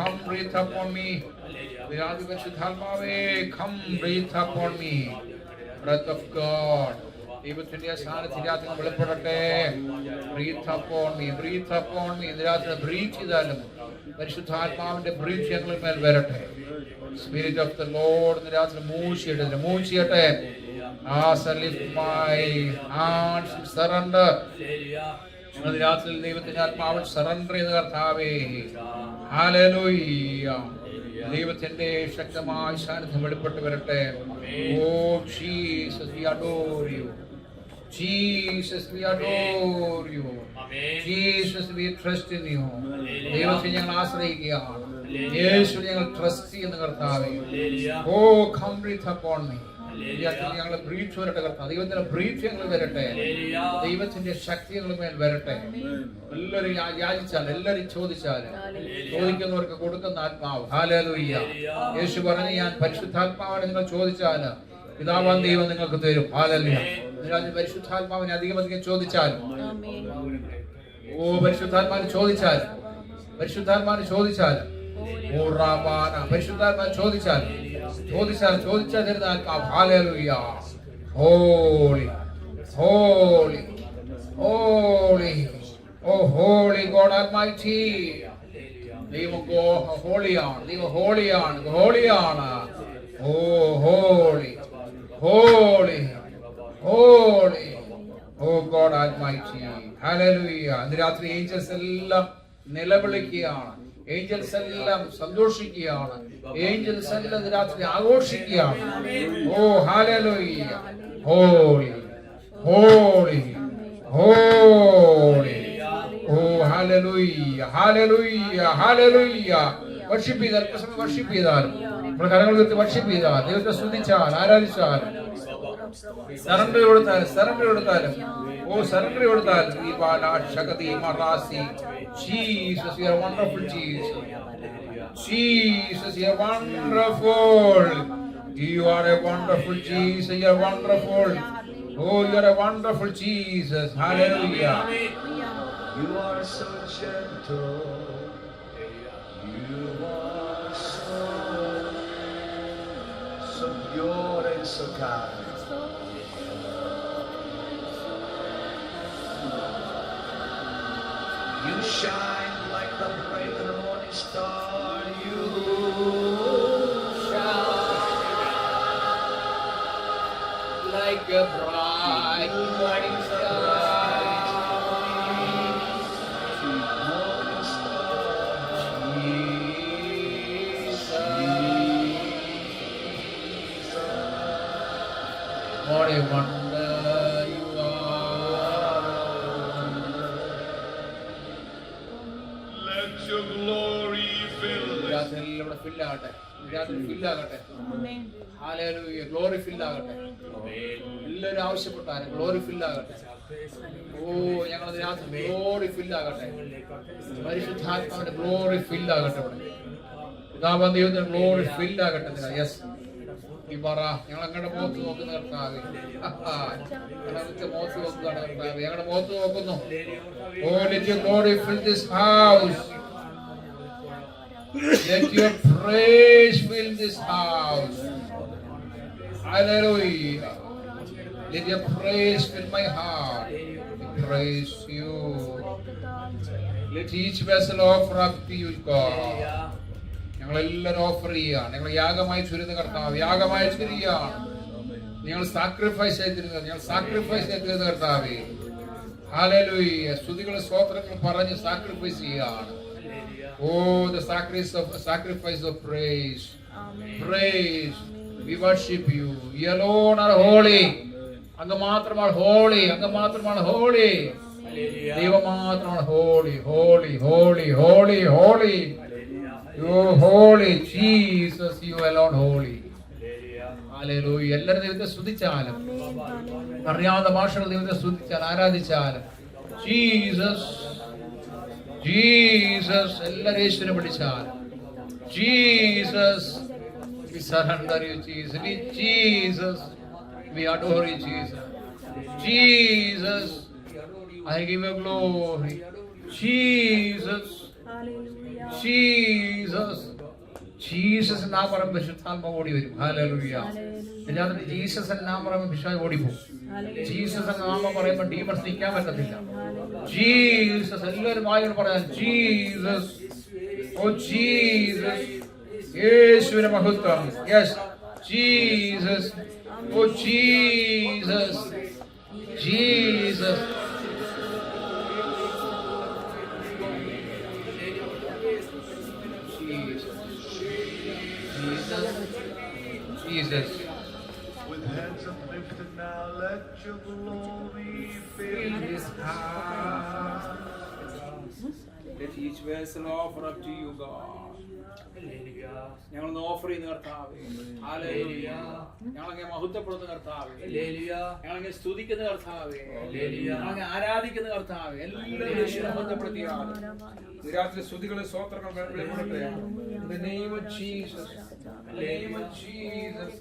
come breathe upon me. പരിശുദ്ധാത്മാവേ, come breathe upon me. Breath of God. ദൈവത്തിന്റെ സാന്നിധ്യം വെളിപ്പെടട്ടെ. Breathe upon me, breathe upon me. ഇതിനകത്ത് breath ചെയ്താലും പരിശുദ്ധാത്മാവിന്റെ ബ്രീത്ത് ഞങ്ങളിൽ മേൽ വരട്ടെ. Spirit of the Lord ഇതിനകത്ത് മൂവ് ചെയ്യട്ടെ. As I lift my hands in surrender. രാത്രിയിൽ ദൈവത്തിന്റെ ആത്മാവിൽ സറണ്ടർ ചെയ്ത കർത്താവേ, ഹല്ലേലൂയ. ദൈവത്തിന്റെ ശക്തമായ സാന്നിധ്യം വെളിപ്പെട്ട് വരട്ടെ. Oh Jesus, we adore you. Jesus, we adore you. Jesus, we trust in you. ദൈവത്തെ ഞങ്ങൾ ആശ്രയിക്കുകയാണ്. യേശു ഞങ്ങൾ ട്രസ്റ്റ് ചെയ്യുന്ന കർത്താവേ. ഓ come breathe upon me. ഞങ്ങളെ ബ്രീത്ത് വരട്ടെ കർത്താവ്. ദൈവത്തിന്റെ ബ്രീത്ത് ഞങ്ങൾ വരട്ടെ. ദൈവത്തിന്റെ ശക്തി ഞങ്ങൾ മേൽ വരട്ടെ. എല്ലാവരും യാചിച്ചാൽ, എല്ലാവരും ചോദിക്കുന്നവർക്ക് കൊടുക്കുന്ന ആത്മാവ്. ഹല്ലേലൂയ. യേശു പറഞ്ഞു, ഞാൻ പരിശുദ്ധാത്മാവാണ് നിങ്ങൾ ചോദിച്ചാൽ പിതാവാൻ ദൈവം നിങ്ങൾക്ക് തരും. ഹല്ലേലൂയ. പരിശുദ്ധാത്മാവിനെ അധികം ചോദിച്ചാൽ, ഓ പരിശുദ്ധാത്മാവിനെ ചോദിച്ചാൽ തരുന്ന ആത്മാവ്. ഹല്ലേലൂയ. ഹോളി ഹോളി ഹോളി ഓ ഹോളി ഗോഡ് ആൽമൈറ്റി. ദൈവം ഹോളിയാണ്. ഓ ഹോളി ഹോളി ഹോളി ഓ ഗോഡ് ആൽമൈറ്റി. ഹല്ലേലൂയ. ഇന്ന് രാത്രി ഏഞ്ചൽസ് എല്ലാം നിലവിളിക്കുകയാണ്. ഏഞ്ചൽസ് എല്ലാം സന്തോഷിക്കുകയാണ്. ഏഞ്ചൽസ് എല്ലാം രാത്രി ആഘോഷിക്കുകയാണ്. ഓ ഹല്ലേലൂയ. ഹോളി ഹോളി ഹോളി ഓ ഹല്ലേലൂയ ഹല്ലേലൂയ ഹല്ലേലൂയ. വർഷിപ്പ് ചെയ്താൽ നമ്മുടെ കരങ്ങൾ ഉയർത്തി വർഷിപ്പ് ചെയ്താൽ, ദൈവത്തെ സ്തുതിച്ചാൽ, ആരാധിച്ചാൽ, സറണ്ടർ കൊടുത്താലും ഓ സറണ്ടർ കൊടുത്താൽ Jesus, you are wonderful, Jesus. Jesus, you are wonderful. You are a wonderful Jesus. You are wonderful. Oh, you are a wonderful Jesus. Hallelujah. You are so gentle. You are so pure and so kind. You shine like the bright and morning star. You shine like a bright morning star. What a wonder you are. let your glory fill this. ഫിൽ ആകട്ടെ. Hallelujah. Glory ഫിൽ ആകട്ടെ. എല്ലാവരും ആവശ്യപ്പെട്ടാലും glory ഫിൽ ആകട്ടെ. ഓ ഞങ്ങളത് രാത്രി glory ഫിൽ ആകട്ടെ. പരിശുദ്ധാത്മാവിന്റെ glory ഫിൽ ആകട്ടെ. പിതാവാം ദൈവത്തിന്റെ ഗ്ലോറി ഫിൽ ആകട്ടെ. യെസ് ഞങ്ങൾ അങ്ങയുടെ മുഖത്ത് നോക്കുന്ന കർത്താവേ, മുഖത്ത് നോക്കുകയാണ് കർത്താവേ, ഞങ്ങളുടെ മുഖത്ത് നോക്കുന്നു. ഓ let your glory fill this house. Let your praise fill this house. Hallelujah. Let your praise fill my heart. We praise you. Let each vessel offer up to you, God. ഞങ്ങളെല്ലാവരും ഓഫർ ചെയ്യുകയാണ്. ഞങ്ങൾ യാഗമായി ചുരുന്ന കർത്താവ്, യാഗമായി ചുരുകയാണ്. ഞങ്ങൾ sacrifice ചെയ്തിരുന്ന കർത്താവേ. Hallelujah. സ്തുതികളും സ്തോത്രങ്ങളും പറഞ്ഞ് സാക്രിഫൈസ് ചെയ്യുകയാണ്. ഓ the sacrifice of praise. Praise. We worship you. You alone are holy. അങ്ങ് മാത്രമാണ് holy. ദൈവം മാത്രമാണ് holy. You holy Jesus, you alone holy. Hallelujah. എല്ലാവരും ദൈവത്തെ സ്തുതിച്ചാലും, അറിയാവുന്ന ഭാഷകൾ ദൈവത്തെ സ്തുതിച്ചാൽ, ആരാധിച്ചാലും, ജീസസ് എല്ലാവരും യേശുവിനെ വിളിച്ചാലും, Jesus we surrender you, Jesus. We adore you, Jesus. I give you glory, Jesus. Jesus. Jesus നാം പറയുമ്പോൾ പരിശുദ്ധാത്മാവ് ഓടി വരും. ഹല്ലേലൂയ. എല്ലാത്തിനും ജീസസ് എന്ന നാം പറയുമ്പോൾ പിശാച് ഓടിപ്പോകും. ജീസസ് എന്ന നാമം പറയുമ്പോൾ ഡീമൺസ് നിൽക്കാൻ പറ്റത്തില്ല. ജീസസ്. എല്ലാവരും വായോട് പറയാം ജീസസ്. Oh Jesus. യേശുവിന്റെ മഹത്വം. Yes Jesus. Oh Jesus. Jesus. Jesus. With hands uplifted now, let your glory fill this house. Let each vessel offer up to you, God. ഞങ്ങളൊന്ന് ഓഫർ ചെയ്യുന്ന കർത്താവേ. ഹല്ലേലൂയ. ഞങ്ങളങ്ങ് മഹത്വപ്പെടുത്തുന്ന കർത്താവേ. ഹല്ലേലൂയ. ഞങ്ങളങ്ങ് സ്തുതിക്കുന്ന കർത്താവേ. ഹല്ലേലൂയ. ഞങ്ങളങ്ങ് ആരാധിക്കുന്ന കർത്താവേ. എല്ലാവരും യേശുവിനെ മഹത്വപ്പെടുത്തിയാണ്. ഈ രാത്രി സ്തുതികളും സ്തോത്രങ്ങൾ വെളിപ്പെടട്ടെ. In the name of Jesus. In the name of Jesus.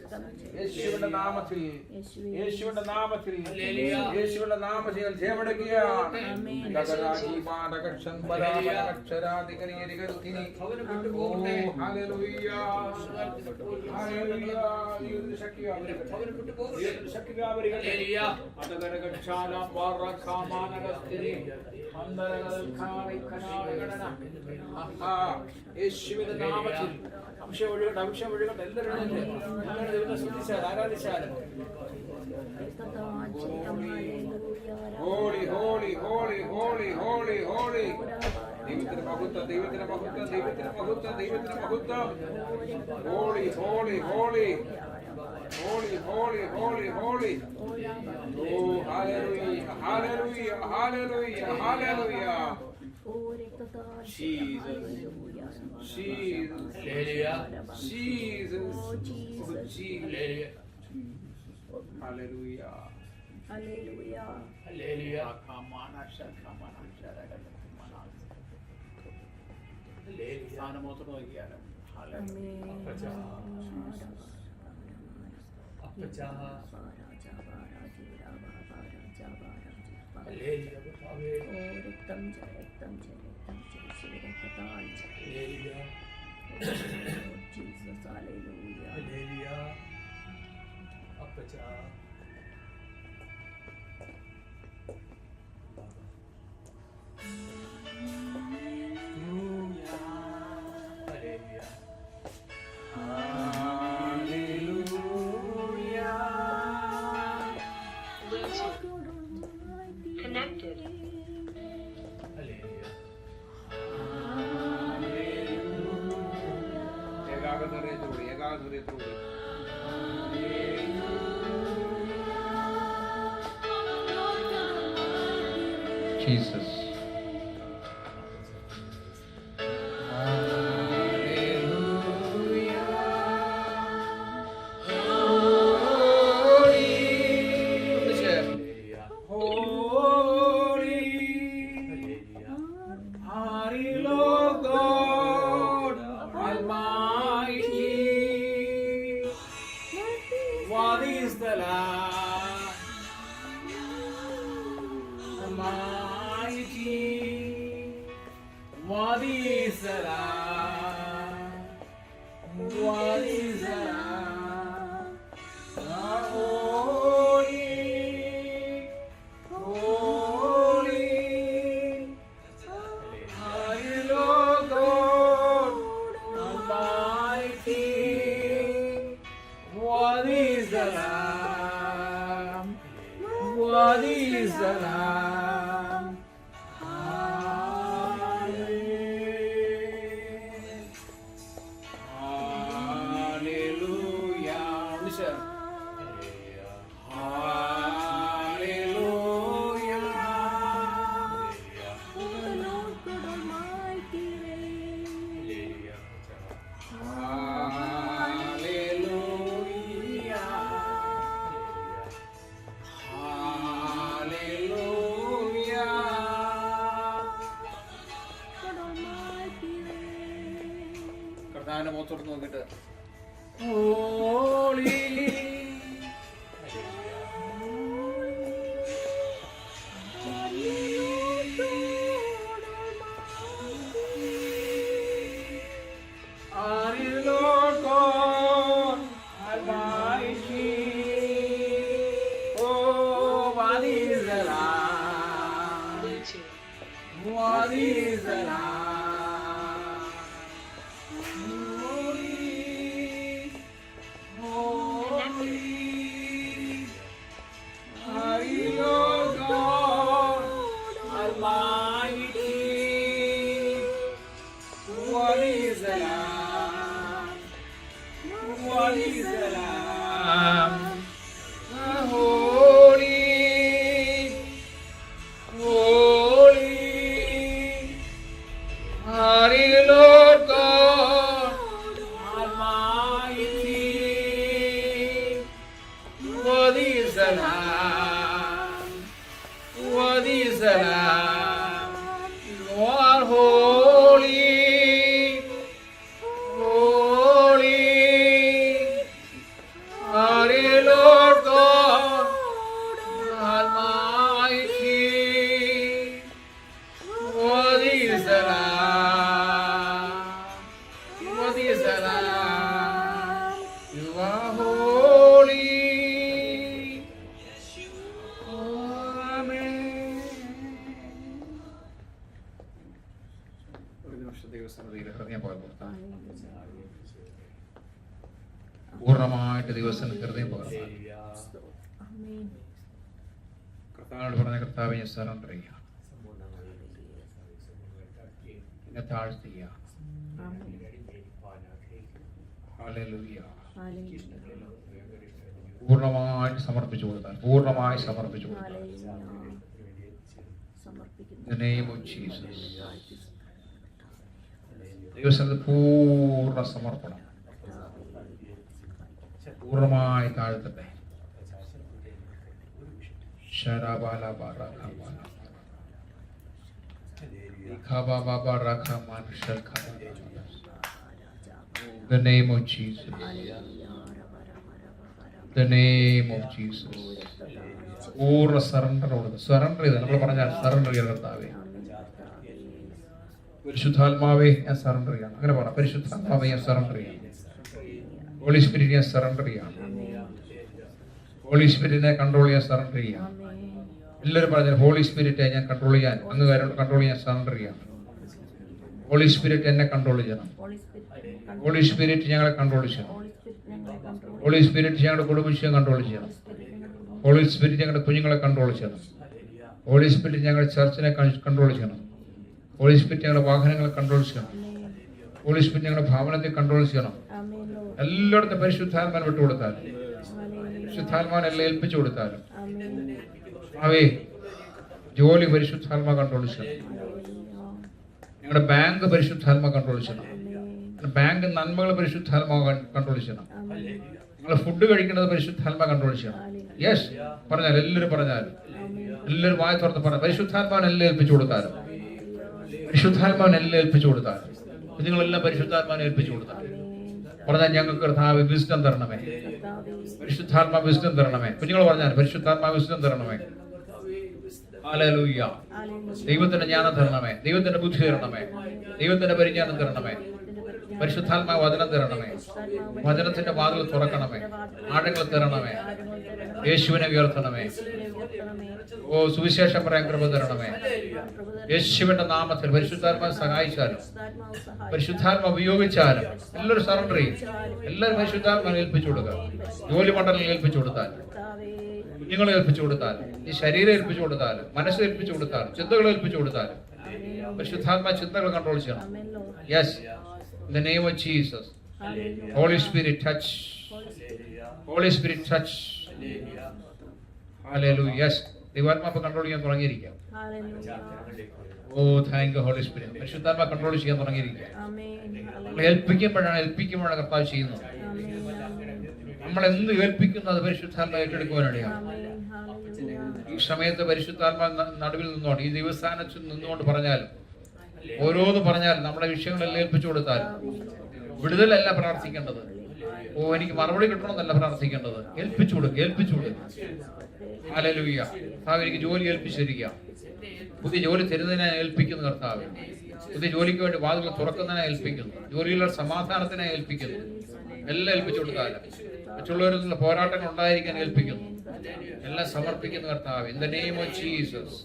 യേശുവിന്റെ നാമത്തിൽ. യേശുവിന്റെ നാമത്തിൽ. ഹല്ലേലൂയ. യേശുവിന്റെ നാമത്തിൽ ജയമെടുക്കുകയാണ്. നഗരാജീവാ നഗർഷൻ ബലാബല അക്ഷരാധികരികരികർത്തിനി. ഓ ഹല്ലേലൂയ. ഹല്ലേലൂയ. ദൈവത്തിന്റെ ശക്തിയാവരികട്ടെ. ഹല്ലേലൂയ. അതകരകക്ഷാല വറഖമാനകസ്തിരി. യേശുവിന്റെ നാമത്തിൽ അഭിഷേകം ഒഴുകട്ടെ. എല്ലാവരും ദൈവത്തെ സ്തുതിച്ചാൽ ആരാധിച്ചാലും. Holy holy holy holy holy holy. ദൈവത്തിന്റെ മഹത്വം, ദൈവത്തിന്റെ മഹത്വം, ദൈവത്തിന്റെ മഹത്വം, ദൈവത്തിന്റെ മഹത്വം. Holy holy holy holy holy holy holy. ഓ hallelujah hallelujah hallelujah hallelujah. Jesus. Jesus. Hallelujah. Jesus. Hallelujah. Hallelujah. Hallelujah. Hallelujah. Kamana shakamana shakamana. Hallelujah. Sanamoto noyiyala. Hallelujah. Apacha. Hallelujah. Hallelujah. Jesus, hallelujah. Hallelujah. Apacha. Jesus. മുഖത്തോട്ട് നോക്കിട്ട് പൂർണ്ണമായിട്ട് ദിവസം ഹൃദയം പകർന്നാൽ കർത്താവിനോട് പറഞ്ഞ കർത്താവെ ഞാൻ surrender ചെയ്യാം, എന്നെ താഴ്ത്തിയ. ഹല്ലേലൂയ. പൂർണ്ണമായിട്ട് സമർപ്പിച്ചു കൊടുത്താൽ, പൂർണ്ണമായി സമർപ്പിച്ചു കൊടുത്താൽ, In the name of Jesus. ദൈവസന്നിധിയിൽ പൂർണ്ണ സമർപ്പണം, പൂർണ്ണമായി താഴ്ത്തട്ടെ. The name of Jesus. The name of Jesus. പൂർണ്ണ സറണ്ടർ ചെയ്ത് നമ്മൾ പറഞ്ഞാൽ സറണ്ടർ ചെയ്ത കർത്താവേ, പരിശുദ്ധാത്മാവേ ഞാൻ സറണ്ടർ ചെയ്യണം. അങ്ങനെ പറയാം, പരിശുദ്ധാത്മാവേ ഞാൻ സറണ്ടർ ചെയ്യണം. ഹോളി സ്പിരിറ്റ് ഞാൻ സറണ്ടർ ചെയ്യണം. ഹോളി സ്പിരിറ്റിനെ കൺട്രോൾ ചെയ്യാൻ സറണ്ടർ ചെയ്യാം. എല്ലാവരും പറഞ്ഞാൽ ഹോളി സ്പിരിറ്റ് ഞാൻ കൺട്രോൾ ചെയ്യാൻ, അങ്ങ് കൺട്രോൾ ചെയ്യാൻ സറണ്ടർ ചെയ്യണം. ഹോളി സ്പിരിറ്റ് എന്നെ കൺട്രോൾ ചെയ്യണം. ഹോളി സ്പിരിറ്റ് ഞങ്ങളെ കൺട്രോൾ ചെയ്യണം. ഹോളി സ്പിരിറ്റ് ഞങ്ങളുടെ കുടുംബജീവിതം കൺട്രോൾ ചെയ്യണം. ഹോളി സ്പിരിറ്റ് ഞങ്ങളുടെ കുഞ്ഞുങ്ങളെ കൺട്രോൾ ചെയ്യണം. ഹോളി സ്പിരിറ്റ് ഞങ്ങളുടെ ചർച്ചിനെ കൺട്രോൾ ചെയ്യണം. ഹോളി സ്പിരിറ്റ് ഞങ്ങളുടെ വാഹനങ്ങളെ കൺട്രോൾ ചെയ്യണം. ഹോളി സ്പിരിറ്റ് ഞങ്ങളുടെ ഭവനത്തെ കൺട്രോൾ ചെയ്യണം. എല്ലായിടത്തും പരിശുദ്ധാത്മാവിനെ വിട്ടുകൊടുത്താൽ, പരിശുദ്ധാത്മാവിനെ എല്ലാം ഏൽപ്പിച്ചു കൊടുത്താലും അവേ ജോലി പരിശുദ്ധാത്മാ കൺട്രോൾ ചെയ്യണം. ഞങ്ങളുടെ ബാങ്ക് പരിശുദ്ധാത്മാ കൺട്രോൾ ചെയ്യണം. ബാങ്ക് നന്മകൾ പരിശുദ്ധാത്മാ കൺട്രോൾ ചെയ്യണം. നിങ്ങൾ ഫുഡ് കഴിക്കുന്നത് പരിശുദ്ധാത്മാ കൺട്രോൾ ചെയ്യണം. യെസ് പറഞ്ഞാൽ എല്ലാവരും പറഞ്ഞാലും, എല്ലാവരും വായ തുറന്ന് പറഞ്ഞ പരിശുദ്ധാത്മാവിനെ എല്ലാം ഏൽപ്പിച്ചു കൊടുത്താലും, പരിശുദ്ധാത്മാവിനെ എല്ലാം ഏൽപ്പിച്ചു കൊടുത്താലും, കുഞ്ഞുങ്ങളെല്ലാം പരിശുദ്ധാത്മാവിനെ ഏൽപ്പിച്ചു കൊടുത്താലും പറഞ്ഞാൽ ഞങ്ങൾക്ക് കർത്താവേ വിസ്ഡം തരണമേ, പരിശുദ്ധാത്മാ വിസ്ഡം തരണമേ. കുഞ്ഞുങ്ങൾ പറഞ്ഞാൽ പരിശുദ്ധാത്മാ വിസ്ഡം തരണമേ. ഹല്ലേലൂയ. ദൈവത്തിന്റെ ജ്ഞാനം തരണമേ, ദൈവത്തിന്റെ ബുദ്ധി തരണമേ, ദൈവത്തിന്റെ പരിജ്ഞാനം തരണമേ, പരിശുദ്ധാത്മാ വചനം തരണമേ, വചനത്തിന്റെ വാതിൽ തുറക്കണമേ, ആഴങ്ങൾ തരണമേ, യേശുവിനെ ഉയർത്തണമേ. ഓ സുവിശേഷം പറയാൻ കൃപ തരണമേ. യേശുവിന്റെ നാമത്തിൽ പരിശുദ്ധാത്മാ സഹായിച്ചാലും, പരിശുദ്ധാത്മ ഉപയോഗിച്ചാലും എല്ലാവരും സറണ്ടർ ചെയ്യും. എല്ലാവരും പരിശുദ്ധാത്മാവിനെ ഏൽപ്പിച്ചു കൊടുക്കുക. ജോലി മണ്ഡലം ഏൽപ്പിച്ചു കൊടുത്താൽ, കുഞ്ഞുങ്ങളെ ഏൽപ്പിച്ചു കൊടുത്താൽ, ഈ ശരീരം ഏൽപ്പിച്ചു കൊടുത്താൽ, മനസ്സ് ഏൽപ്പിച്ചു കൊടുത്താൽ, ചിന്തകൾ ഏൽപ്പിച്ചു കൊടുത്താൽ പരിശുദ്ധാത്മാ ചിന്തകൾ കൺട്രോൾ ചെയ്യണം. Yes, in the name of Jesus. Holy Spirit touch. Holy Spirit touch. Hallelujah. Yes, ദൈവാത്മാ കൺട്രോൾ ചെയ്യാൻ തുടങ്ങിയിരിക്കാം. ഓ താങ്ക് യു ഹോളി സ്പിരിറ്റ്. പരിശുദ്ധാത്മാ കൺട്രോൾ ചെയ്യാൻ തുടങ്ങിയിരിക്കുക. നമ്മൾ ഏൽപ്പിക്കുമ്പോഴാണ് കർത്താവ് ചെയ്യുന്നത്. നമ്മൾ എന്ത് ഏൽപ്പിക്കുന്നു അത് പരിശുദ്ധാത്മാ ഏറ്റെടുക്കുവാനാണ്. ഈ സമയത്ത് പരിശുദ്ധാത്മാ നടുവിൽ നിന്നുകൊണ്ട്, ഈ ദിവസാനത്തിൽ നിന്നുകൊണ്ട് പറഞ്ഞാൽ, ഓരോന്ന് പറഞ്ഞാൽ നമ്മുടെ വിഷയങ്ങളെല്ലാം ഏൽപ്പിച്ചു കൊടുത്താൽ, വിടുതലല്ല പ്രാർത്ഥിക്കേണ്ടത്. ഓ എനിക്ക് മറുപടി കിട്ടണമെന്നല്ല പ്രാർത്ഥിക്കേണ്ടത്. ഏൽപ്പിച്ചു കൊടുക്കുക. ഹല്ലേലൂയ. കർത്താവ് എനിക്ക് ജോലി ഏൽപ്പിച്ചിരിക്കുക. പുതിയ ജോലി തരുന്നതിനെ ഏൽപ്പിക്കുന്നു കർത്താവ്. പുതിയ ജോലിക്ക് വേണ്ടി വാതിലുകൾ തുറക്കുന്നതിനെ ഏൽപ്പിക്കുന്നു. ജോലിയിലുള്ള സമാധാനത്തിനെ ഏൽപ്പിക്കുന്നു. എല്ലാം ഏൽപ്പിച്ചു കൊടുത്താൽ, മറ്റുള്ളവരിൽ നിന്നുള്ള പോരാട്ടങ്ങൾ ഉണ്ടായിരിക്കാൻ ഏൽപ്പിക്കുന്നു. എല്ലാം സമർപ്പിക്കുന്നു കർത്താവ്. In the name of Jesus.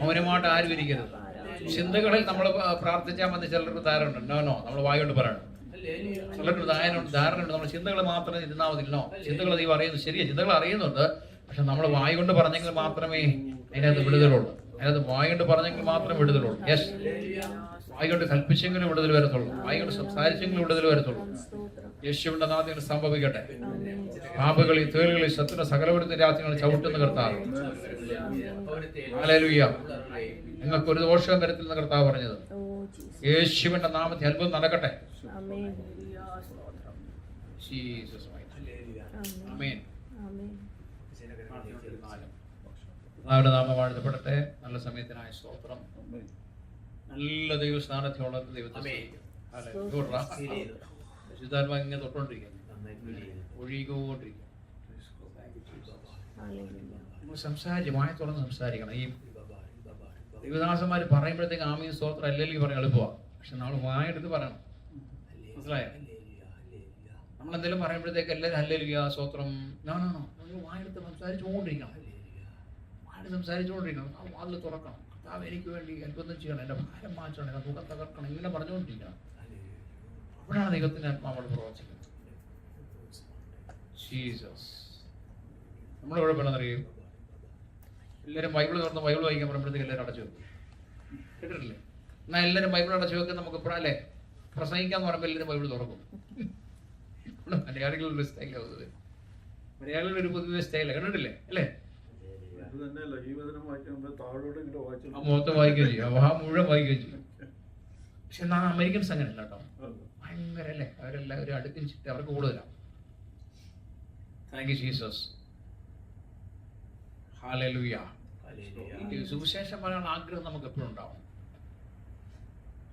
മൗനമായിട്ട് ആരും ഇരിക്കരുത്. ചിന്തകളിൽ നമ്മൾ പ്രാർത്ഥിച്ചാൽ മതി. ചിലർക്ക് ധാരണ ഉണ്ട്. നോ നമ്മൾ വായോണ്ട് പറയണം. ചിലർക്ക് ധാരണ ഉണ്ട്. നമ്മൾ ചിന്തകൾ മാത്രം ഇരുന്നാൽ മതില്ലോ. ചിന്തകൾ ദൈവം അറിയുന്നു. ശരിയാ, ചിന്തകൾ അറിയുന്നുണ്ട്. പക്ഷെ നമ്മൾ വായ കൊണ്ട് പറഞ്ഞെങ്കിൽ മാത്രമേ അതിനകത്ത് വിടുതലുള്ളൂ. ഞാനത് വായുകൊണ്ട് പറഞ്ഞെങ്കിൽ മാത്രമേ വിടുതലുള്ളൂ. യെസ്, വായുകൊണ്ട് കൽപ്പിച്ചെങ്കിലും വിടുതൽ വരത്തുള്ളൂ. വായുകൊണ്ട് സംസാരിച്ചെങ്കിലും വിടുതൽ വരത്തുള്ളൂ. യേശുവിന്റെ നാമത്തിൽ സംഭവിക്കട്ടെ. പാപകളിൽ, തേളുകളിൽ, ശത്രു സകലവിടുന്ന രാജ്യങ്ങളിൽ ചവിട്ടുന്ന കർത്താവ്. ഹല്ലേലൂയ. നിങ്ങൾക്ക് ഒരു ദോഷവും വരത്തില്ലെന്ന് കർത്താവ് പറഞ്ഞത്. യേശുവിന്റെ നാമത്തിൽ അത്ഭുതം നടക്കട്ടെ. ജീസസ് ആമേൻ. കർത്താവിന്റെ നാമം വാഴ്ത്തപ്പെടട്ടെ. നല്ല സമയത്തിനായ സ്തോത്രം. നല്ല ദൈവസ്ഥാനത്തിലുള്ള ദൈവത്തെ ശുദ്ധാത്മാ ഇങ്ങനെ തൊട്ടോണ്ടിരിക്കുന്നു, ഒഴുകിക്കൊണ്ടിരിക്കുന്നു. സംസാരിച്ച് വായ തുറന്ന് സംസാരിക്കണം. ഈ ദൈവദാസന്മാർ പറയുമ്പോഴത്തേക്ക് ആമീൻ സ്തോത്രം അല്ലെങ്കിൽ പറയാൻ എളുപ്പമാണ്. പക്ഷെ നമ്മൾ വായെടുത്ത് പറയണം. മനസ്സിലായോ? നമ്മളെന്തെങ്കിലും പറയുമ്പോഴത്തേക്ക് എല്ലാവരും ഹല്ലേലൂയ സ്തോത്രം നമ്മൾ വായെടുത്ത് സംസാരിച്ചുകൊണ്ടിരിക്കണം. സംസാരിച്ചുകൊണ്ടിരിക്കണം. ആ വാതിൽ തുറക്കണം. കർത്താവ് എനിക്ക് വേണ്ടി അത്ഭുതം ചെയ്യണം, എൻ്റെ ഭാരം മാറ്റണം, എൻ്റെ മുഖം തകർക്കണം, ഇങ്ങനെ പറഞ്ഞുകൊണ്ടിരിക്കണം. അപ്പോഴാണ് ദൈവത്തിൻ്റെ ആത്മാവോട് പ്രവർത്തിക്കുന്നത്. ജീസസ്. നമ്മുടെ കുഴപ്പമെന്നറിയും, എല്ലാവരും ബൈബിൾ തുറന്ന് ബൈബിൾ വായിക്കാൻ പറയുമ്പോഴത്തേക്ക് എല്ലാവരും അടച്ചു വെക്കും. കേട്ടിട്ടില്ലേ? എന്നാൽ എല്ലാവരും ബൈബിൾ അടച്ചു വെക്കും. നമുക്ക് ഇപ്പോഴല്ലേ പ്രസംഗിക്കാന്ന് പറയുമ്പോൾ എല്ലാവരും ബൈബിൾ തുറക്കും. മലയാളികളുടെ സ്റ്റൈലാണ്, മലയാളികളുടെ ഒരു പൊതുവെ സ്റ്റൈലാണ്. കണ്ടിട്ടില്ലേ? അല്ലേ? മൊത്തം വായിക്കുകയും ചെയ്യും, ആ മുഴുവൻ വായിക്കുകയും ചെയ്യും. പക്ഷെ എന്നാൽ അമേരിക്കൻസ് അങ്ങനെയല്ല കേട്ടോ. ഭയങ്കര അല്ലേ, അവരെല്ലാവരും അടുക്കും ചിട്ട് അവർക്ക് കൂടുതലാണ്. Thank you Jesus. ഹല്ലേലൂയ. സുവിശേഷം പറയാനുള്ള ആഗ്രഹം നമുക്ക് എപ്പോഴും ഉണ്ടാവും.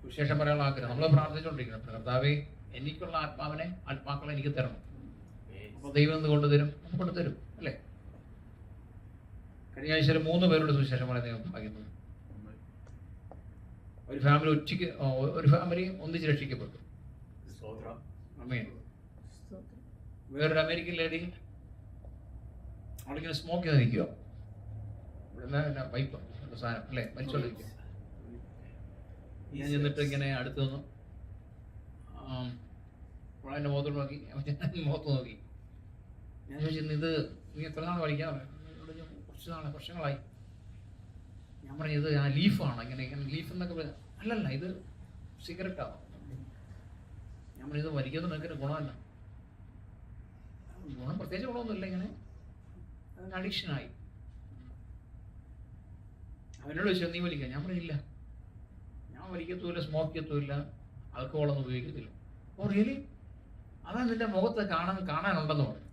സുവിശേഷം പറയാനുള്ള ആഗ്രഹം നമ്മൾ പ്രാർത്ഥിച്ചുകൊണ്ടിരിക്കണം. കർത്താവേ, എനിക്കുള്ള ആത്മാക്കളെ എനിക്ക് തരണം. അപ്പോൾ ദൈവം എന്ത് കൊണ്ടുതരും? നമുക്ക് കൊണ്ടുതരും. അല്ലേ? കഴിഞ്ഞ ആഴ്ച 3 പേരുടെ സുവിശേഷം പറയാൻ ഭാഗ്യുന്നത്. ഒരു ഫാമിലി ഒന്നിച്ച് രക്ഷിക്കപ്പെട്ടു. വേറൊരു അമേരിക്കൻ ലേഡി അവളിങ്ങനെ സ്മോക്ക് ചെയ്ത് നിൽക്കുക. വൈപ്പ് സാധനം അല്ലേ, മരിച്ചോണ്ടിരിക്കുക. ഞാൻ ചെന്നിട്ട് ഇങ്ങനെ അടുത്ത് വന്നു, അവളെൻ്റെ മുഖത്തോട് നോക്കി, മുഖത്ത് നോക്കി. ഞാൻ ചോദിച്ചിരുന്നു, ഇത് നീ എത്ര നാൾ പഠിക്കാൻ? കുറച്ച് നാളെ, വർഷങ്ങളായി. ഞാൻ പറഞ്ഞു, ഇത് ആ ലീഫാണ്, ഇങ്ങനെ ലീഫ് എന്നൊക്കെ പറയാം. അല്ലല്ല, ഇത് സിഗരറ്റാണ്. ഞാൻ പറഞ്ഞു, ഇത് വലിക്കുന്നത് നിനക്ക് ഗുണമല്ല. ഗുണം പ്രത്യേകിച്ച് ഗുണമൊന്നുമില്ല, ഇങ്ങനെ അതിന് അഡിക്ഷനായി. അവനോട് ചോദിച്ചു, നീ വലിക്കുക? ഞാൻ പറഞ്ഞില്ല, ഞാൻ വലിക്കത്തുമില്ല, സ്മോക്ക് ചെയ്യത്തുമില്ല, ആൽക്കഹോളൊന്നും ഉപയോഗിക്കത്തില്ല. Oh really? അതാ നിന്റെ മുഖത്ത് കാണാനുണ്ടെന്ന് പറഞ്ഞു.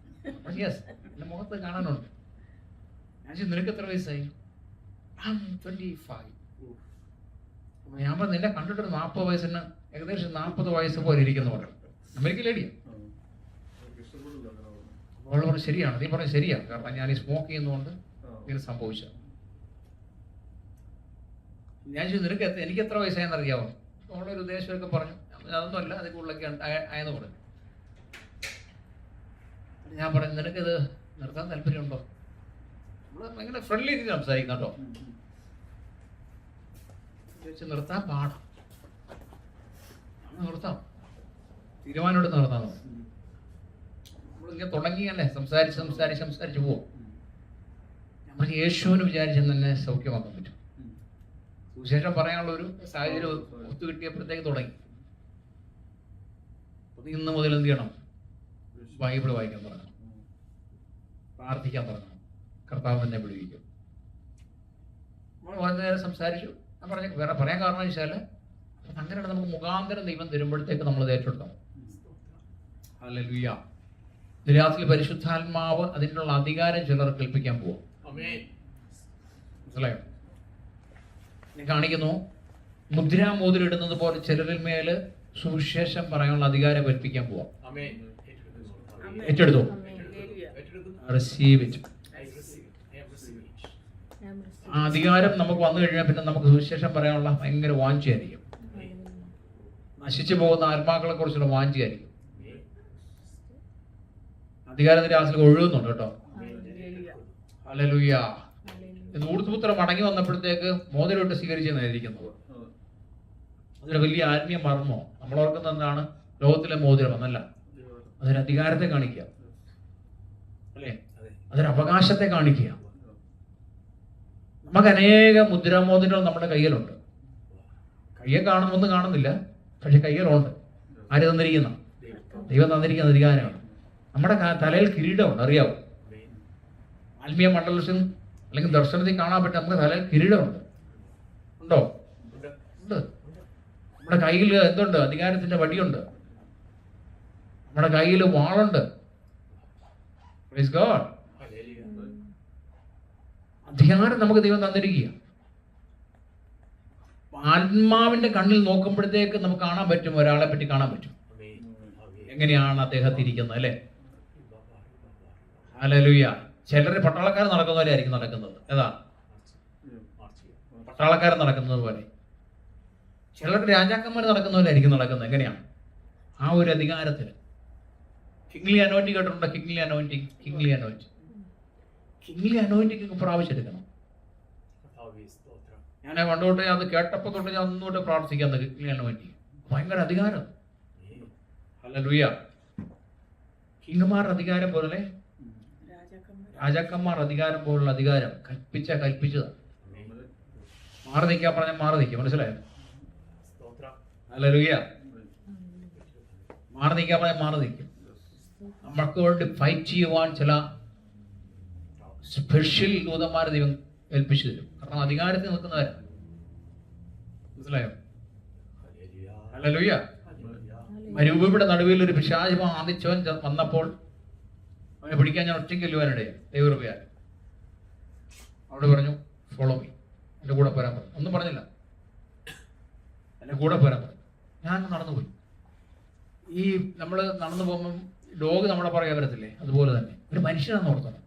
യെസ്, എൻ്റെ മുഖത്ത് കാണാനുണ്ട്. ഞാൻ ചോദിച്ചു, നിനക്ക് എത്ര വയസ്സായി? 25. അപ്പോൾ ഞാൻ പറഞ്ഞു, നിന്നെ കണ്ടിട്ടൊരു 40 വയസ്സിന് ഏകദേശം 40 വയസ്സ് പോലെ ഇരിക്കുന്ന പറഞ്ഞു. അമേരിക്കൻ ലേഡിയാണ്. അവൾ പറഞ്ഞു, ശരിയാണ്, നീ പറഞ്ഞു ശരിയാണ്, കാരണം ഞാൻ ഈ സ്മോക്ക് ചെയ്യുന്നതുകൊണ്ട് ഇങ്ങനെ സംഭവിച്ചത്. ഞാൻ ചോദിച്ചു, നിനക്ക് എനിക്ക് എത്ര വയസ്സായെന്ന് അറിയാമോ? അവളൊരു ഉദ്ദേശമൊക്കെ പറഞ്ഞു. അതൊന്നും അല്ല, അതിൽ കൂടുതലൊക്കെ ആയെന്ന് പറഞ്ഞു. ഞാൻ പറഞ്ഞു, നിനക്കിത് നിർത്താൻ താല്പര്യമുണ്ടോ? നമ്മൾ ഭയങ്കര ഫ്രണ്ട്ലി രീതി സംസാരിക്കുന്ന കേട്ടോ. ചോദിച്ചു, നിർത്താൻ പാടാം. നിർത്താം, തീരുമാനമെടുത്ത് നിർത്താൻ. നമ്മളിങ്ങനെ തുടങ്ങിയല്ലേ, സംസാരിച്ച് പോവും. നമ്മൾ യേശുവിന് വിചാരിച്ചെന്ന് തന്നെ സൗഖ്യമാക്കാൻ പറ്റും. സുവിശേഷം പറയാനുള്ള ഒരു സാഹചര്യം ഒത്തു കിട്ടിയപ്പോഴത്തേക്ക് തുടങ്ങി. അപ്പം ഇന്ന് മുതൽ എന്ത് ചെയ്യണം? ബൈബിൾ വായിക്കാൻ തുടങ്ങണം, പ്രാർത്ഥിക്കാൻ തുടങ്ങണം. കർത്താവ് തന്നെ വിളിക്കും. നമ്മൾ വളരെ നേരം സംസാരിച്ചു. ഞാൻ പറഞ്ഞു, വേറെ പറയാൻ കാരണം വെച്ചാൽ അങ്ങനെയാണ് നമുക്ക് മുഖാന്തരം ദൈവം തരുമ്പോഴത്തേക്ക് നമ്മൾ ഏറ്റെടുക്കണം. ഹല്ലേലൂയ. രാത്രി പരിശുദ്ധാത്മാവ് അതിനുള്ള അധികാരം ചിലർക്ക് ഏൽപ്പിക്കാൻ പോവും. മനസ്സിലായോ? കാണിക്കുന്നു, മുദ്രാമോതിരിടുന്നത് പോലെ ചിലരിൽ മേല് സുവിശേഷം പറയാനുള്ള അധികാരം ഏൽപ്പിക്കാൻ പോവാം. ഏറ്റെടുത്തോ? Receive it. ആ അധികാരം നമുക്ക് വന്നു കഴിഞ്ഞാൽ പിന്നെ നമുക്ക് സുവിശേഷം പറയാനുള്ള ഭയങ്കര വാഞ്ചയായിരിക്കും. നശിച്ചു പോകുന്ന ആത്മാക്കളെ കുറിച്ചുള്ള വാഞ്ചയായിരിക്കും. അധികാരത്തിന്റെ രാത്രി ഒഴുകുന്നുണ്ട് കേട്ടോ. ഹല്ലേലൂയ. ഊർത്തുപുത്രം മടങ്ങി വന്നപ്പോഴത്തേക്ക് മോതിരമിട്ട് സ്വീകരിച്ചെന്നായിരിക്കുന്നത്. അതൊരു വലിയ ആത്മീയ മർമ്മോ. നമ്മൾ ഓർക്കുന്ന എന്താണ്? ലോകത്തിലെ മോതിരം എന്നല്ല, അതൊരു അധികാരത്തെ കാണിക്കുക അല്ലേ, അതൊരു അവകാശത്തെ കാണിക്കുക. നമുക്ക് അനേക മുദ്രാമോതിരങ്ങൾ നമ്മുടെ കയ്യിലുണ്ട്. കയ്യെ കാണുമൊന്നും കാണുന്നില്ല, പക്ഷെ കയ്യിലുണ്ട്. ആര് തന്നിരിക്കുന്ന? ദൈവം തന്നിരിക്കുന്ന അധികാരമാണ്. നമ്മുടെ തലയിൽ കിരീടമുണ്ട്, അറിയാവോ? ആത്മീയ മണ്ഡലത്തിൽ അല്ലെങ്കിൽ ദർശനത്തിൽ കാണാൻ പറ്റും. നമുക്ക് തലയിൽ കിരീടമുണ്ട്. ഉണ്ടോ? ഉണ്ട്. നമ്മുടെ കയ്യിൽ എന്തുണ്ട്? അധികാരത്തിന്റെ വടിയുണ്ട്. നമ്മുടെ കയ്യിൽ വാളുണ്ട്. Praise God. അധികാരം നമുക്ക് ദൈവം തന്നിരിക്കുക. ആത്മാവിന്റെ കണ്ണിൽ നോക്കുമ്പോഴത്തേക്ക് നമുക്ക് കാണാൻ പറ്റും, ഒരാളെ പറ്റി കാണാൻ പറ്റും. എങ്ങനെയാണ് അദ്ദേഹത്തെ ഇരിക്കുന്നത്, അല്ലേ? ഹല്ലേലൂയ. ചിലര് പട്ടാളക്കാർ നടക്കുന്ന പോലെ ആയിരിക്കും നടക്കുന്നത്. ഏതാ? പട്ടാളക്കാരൻ നടക്കുന്നത് പോലെ. ചിലർ രാജാക്കന്മാർ നടക്കുന്ന പോലെ ആയിരിക്കും നടക്കുന്നത്. എങ്ങനെയാണ്? ആ ഒരു അധികാരത്തിൽ. കിങ്ലി അനോയിന്റിങ് കേട്ടിട്ടുണ്ടോ? Kingly anointing. കിങ്ലി അനോയിന്റിങ് പ്രാവശ്യമെടുക്കണം. ഞാൻ പണ്ടോട്ടെ അത് കേട്ടപ്പോൾ തൊട്ട് ഞാൻ ഒന്നുകൂടെ പ്രാർത്ഥിക്കാൻ കിങ്ലി അനോയിന്റിങ്. ഭയങ്കര അധികാരം. ഹല്ലേലൂയ. കിങ്ങുമാർ അധികാരം പോലെ, രാജാക്കന്മാർ അധികാരം പോലുള്ള അധികാരം കൽപ്പിച്ചതാണ്. മാറി നിൽക്കാൻ പറഞ്ഞാൽ മാറി നിൽക്കുക. മനസ്സിലായോ? ഹല്ലേലൂയ. മാറി നിൽക്കാൻ പറഞ്ഞാൽ മാറി നിൽക്കും. നമ്മൾക്ക് വേണ്ടി ഫൈറ്റ് ചെയ്യുവാൻ ചില സ്പെഷ്യൽ ദൂതന്മാരെ ദൈവം ഏൽപ്പിച്ചു തരും. കാരണം അധികാരത്തിൽ നിൽക്കുന്നവരാണ്. മനസ്സിലായോ? ഹല്ലേലൂയ. മരുഭൂമിയുടെ നടുവിൽ ഒരു പിശാച് ആദിച്ചവൻ വന്നപ്പോൾ അവനെ പിടിക്കാൻ ഞാൻ ഒറ്റയ്ക്ക് ചെല്ലുവാനിടയായി. ദൈവകൃപയാൽ അവിടെ പറഞ്ഞു, ഫോളോ മീ, എൻ്റെ കൂടെ പോരാൻ പറഞ്ഞു. ഒന്നും പറഞ്ഞില്ല, എൻ്റെ കൂടെ പോരാൻ പറഞ്ഞു. ഞാൻ നടന്നുപോയി. ഈ നമ്മൾ നടന്നു പോകുമ്പം ഡോഗ് നമ്മുടെ പറയാൻ വരത്തില്ലേ, അതുപോലെ തന്നെ ഒരു മനുഷ്യനാണെന്ന് ഓർത്തണം.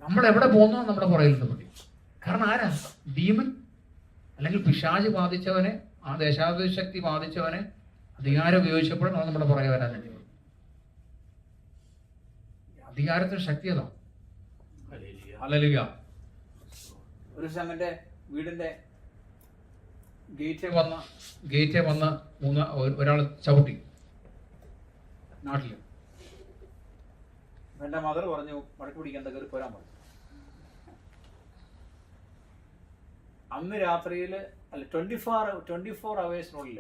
നമ്മൾ എവിടെ പോകുന്നോ നമ്മുടെ പുറകിൽ പറ്റി. കാരണം ആരാ? ഡീമൻ അല്ലെങ്കിൽ പിശാച് ബാധിച്ചവനെ, ആ ദേശാധിശക്തി ബാധിച്ചവനെ അധികാരം ഉപയോഗിച്ചപ്പോഴും നമ്മുടെ പുറകെ വരാൻ വേണ്ടി. അധികാരത്തിന് ശക്തി അതാണ്. ഹല്ലേലൂയ. ഒരു സംഘന്റെ വീടിന്റെ ഗേറ്റ് വന്ന ഒരാൾ ചവിട്ടി നാട്ടില്. എന്റെ മദർ പറഞ്ഞു മടക്കി പിടിക്കാൻ കയറി പോരാൻ പറഞ്ഞു. അന്ന് രാത്രിയിൽ അല്ല 24 അവേഴ്സിനുള്ളിൽ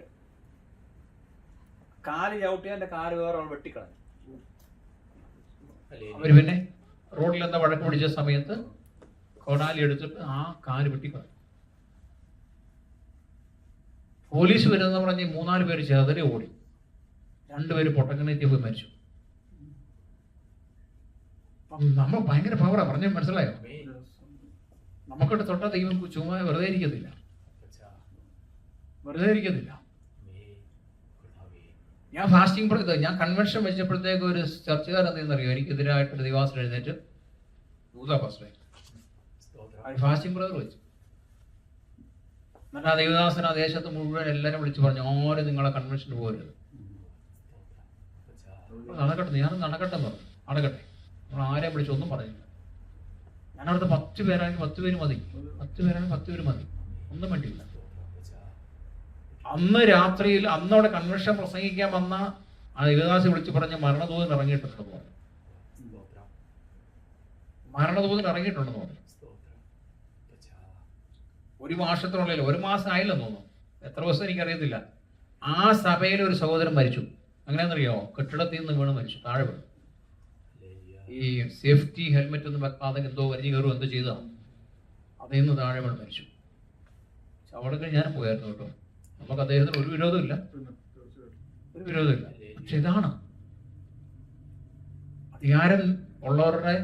കാല് ചവിട്ടിയ എന്റെ കാല് വേറെ ആൾ വെട്ടിക്കളഞ്ഞു. അവര് പിന്നെ റോഡിൽ എന്താ വഴക്ക് പിടിച്ച സമയത്ത് കൊടാലി എടുത്തിട്ട് ആ കാല് വെട്ടിക്കളഞ്ഞു. പോലീസ് വരുന്ന പറഞ്ഞ് 3-4 പേര് ചെതറി ഓടി. 2 പേര് പൊട്ടക്കണേറ്റി പോയി മരിച്ചു. നമ്മൾ ഭയങ്കര പവറാ. പറഞ്ഞ മനസ്സിലായോ? നമുക്കിട്ട് തൊട്ട ദൈവം ചുമ്മാ വെറുതെ ഇരിക്കത്തില്ല. ഞാൻ ഫാസ്റ്റിംഗ് ഞാൻ കൺവെൻഷൻ വെച്ചപ്പോഴത്തേക്ക് ഒരു ചർച്ചകാരൻ എന്തെന്നറിയോ, എനിക്കെതിരായിട്ടൊരു ദിവാസം എഴുന്നേറ്റ് ഫാസ്റ്റിംഗ് ബ്രദർ വെച്ചു. എന്നിട്ട് ആ ദേവദാസൻ ആ ദേശത്ത് മുഴുവൻ എല്ലാവരും വിളിച്ചു പറഞ്ഞു, ആരും നിങ്ങളെ കൺവെൻഷന് പോകരുത്. നടക്കട്ടെ, ഞാൻ നടക്കട്ടെ എന്ന് പറഞ്ഞു. നടക്കട്ടെ, നമ്മൾ ആരെയും വിളിച്ചൊന്നും പറഞ്ഞില്ല. ഞാനവിടുത്തെ 10 പേരാണെങ്കിൽ 10 പേര് മതി, 10 പേരാണെങ്കിൽ 10 പേര് മതി, ഒന്നും വേണ്ടിയില്ല. അന്ന് രാത്രിയിൽ അന്നവിടെ കൺവെൻഷൻ പ്രസംഗിക്കാൻ വന്ന ആ ദേവദാസി വിളിച്ചു പറഞ്ഞ് മരണദൂതൻ ഇറങ്ങിയിട്ടുണ്ടെന്ന് പറഞ്ഞു. മരണദൂതൻ ഇറങ്ങിയിട്ടുണ്ടെന്ന് പറഞ്ഞു. 1 മാസത്തിനുള്ളിൽ, 1 മാസം ആയില്ലെന്ന് തോന്നുന്നു, എത്ര ദിവസം എനിക്കറിയത്തില്ല. ആ സഭയിൽ ഒരു സഹോദരൻ മരിച്ചു. അങ്ങനെയെന്നറിയോ? കെട്ടിടത്തിൽ നിന്ന് വീണ് മരിച്ചു, താഴെ വീണു. ഈ സേഫ്റ്റി ഹെൽമെറ്റ് ഒന്നും വെക്കാതെ എന്തോ വലിഞ്ഞു കയറും എന്തോ ചെയ്തതാണ്. അതിൽ നിന്ന് താഴെ വീണ് മരിച്ചു. അവിടെ ഞാൻ പോയായിരുന്നു കേട്ടോ. നമുക്ക് അദ്ദേഹത്തിന് ഒരു വിരോധമില്ല. പക്ഷെ ഇതാണ് അധികാരം ഉള്ളവരുടെ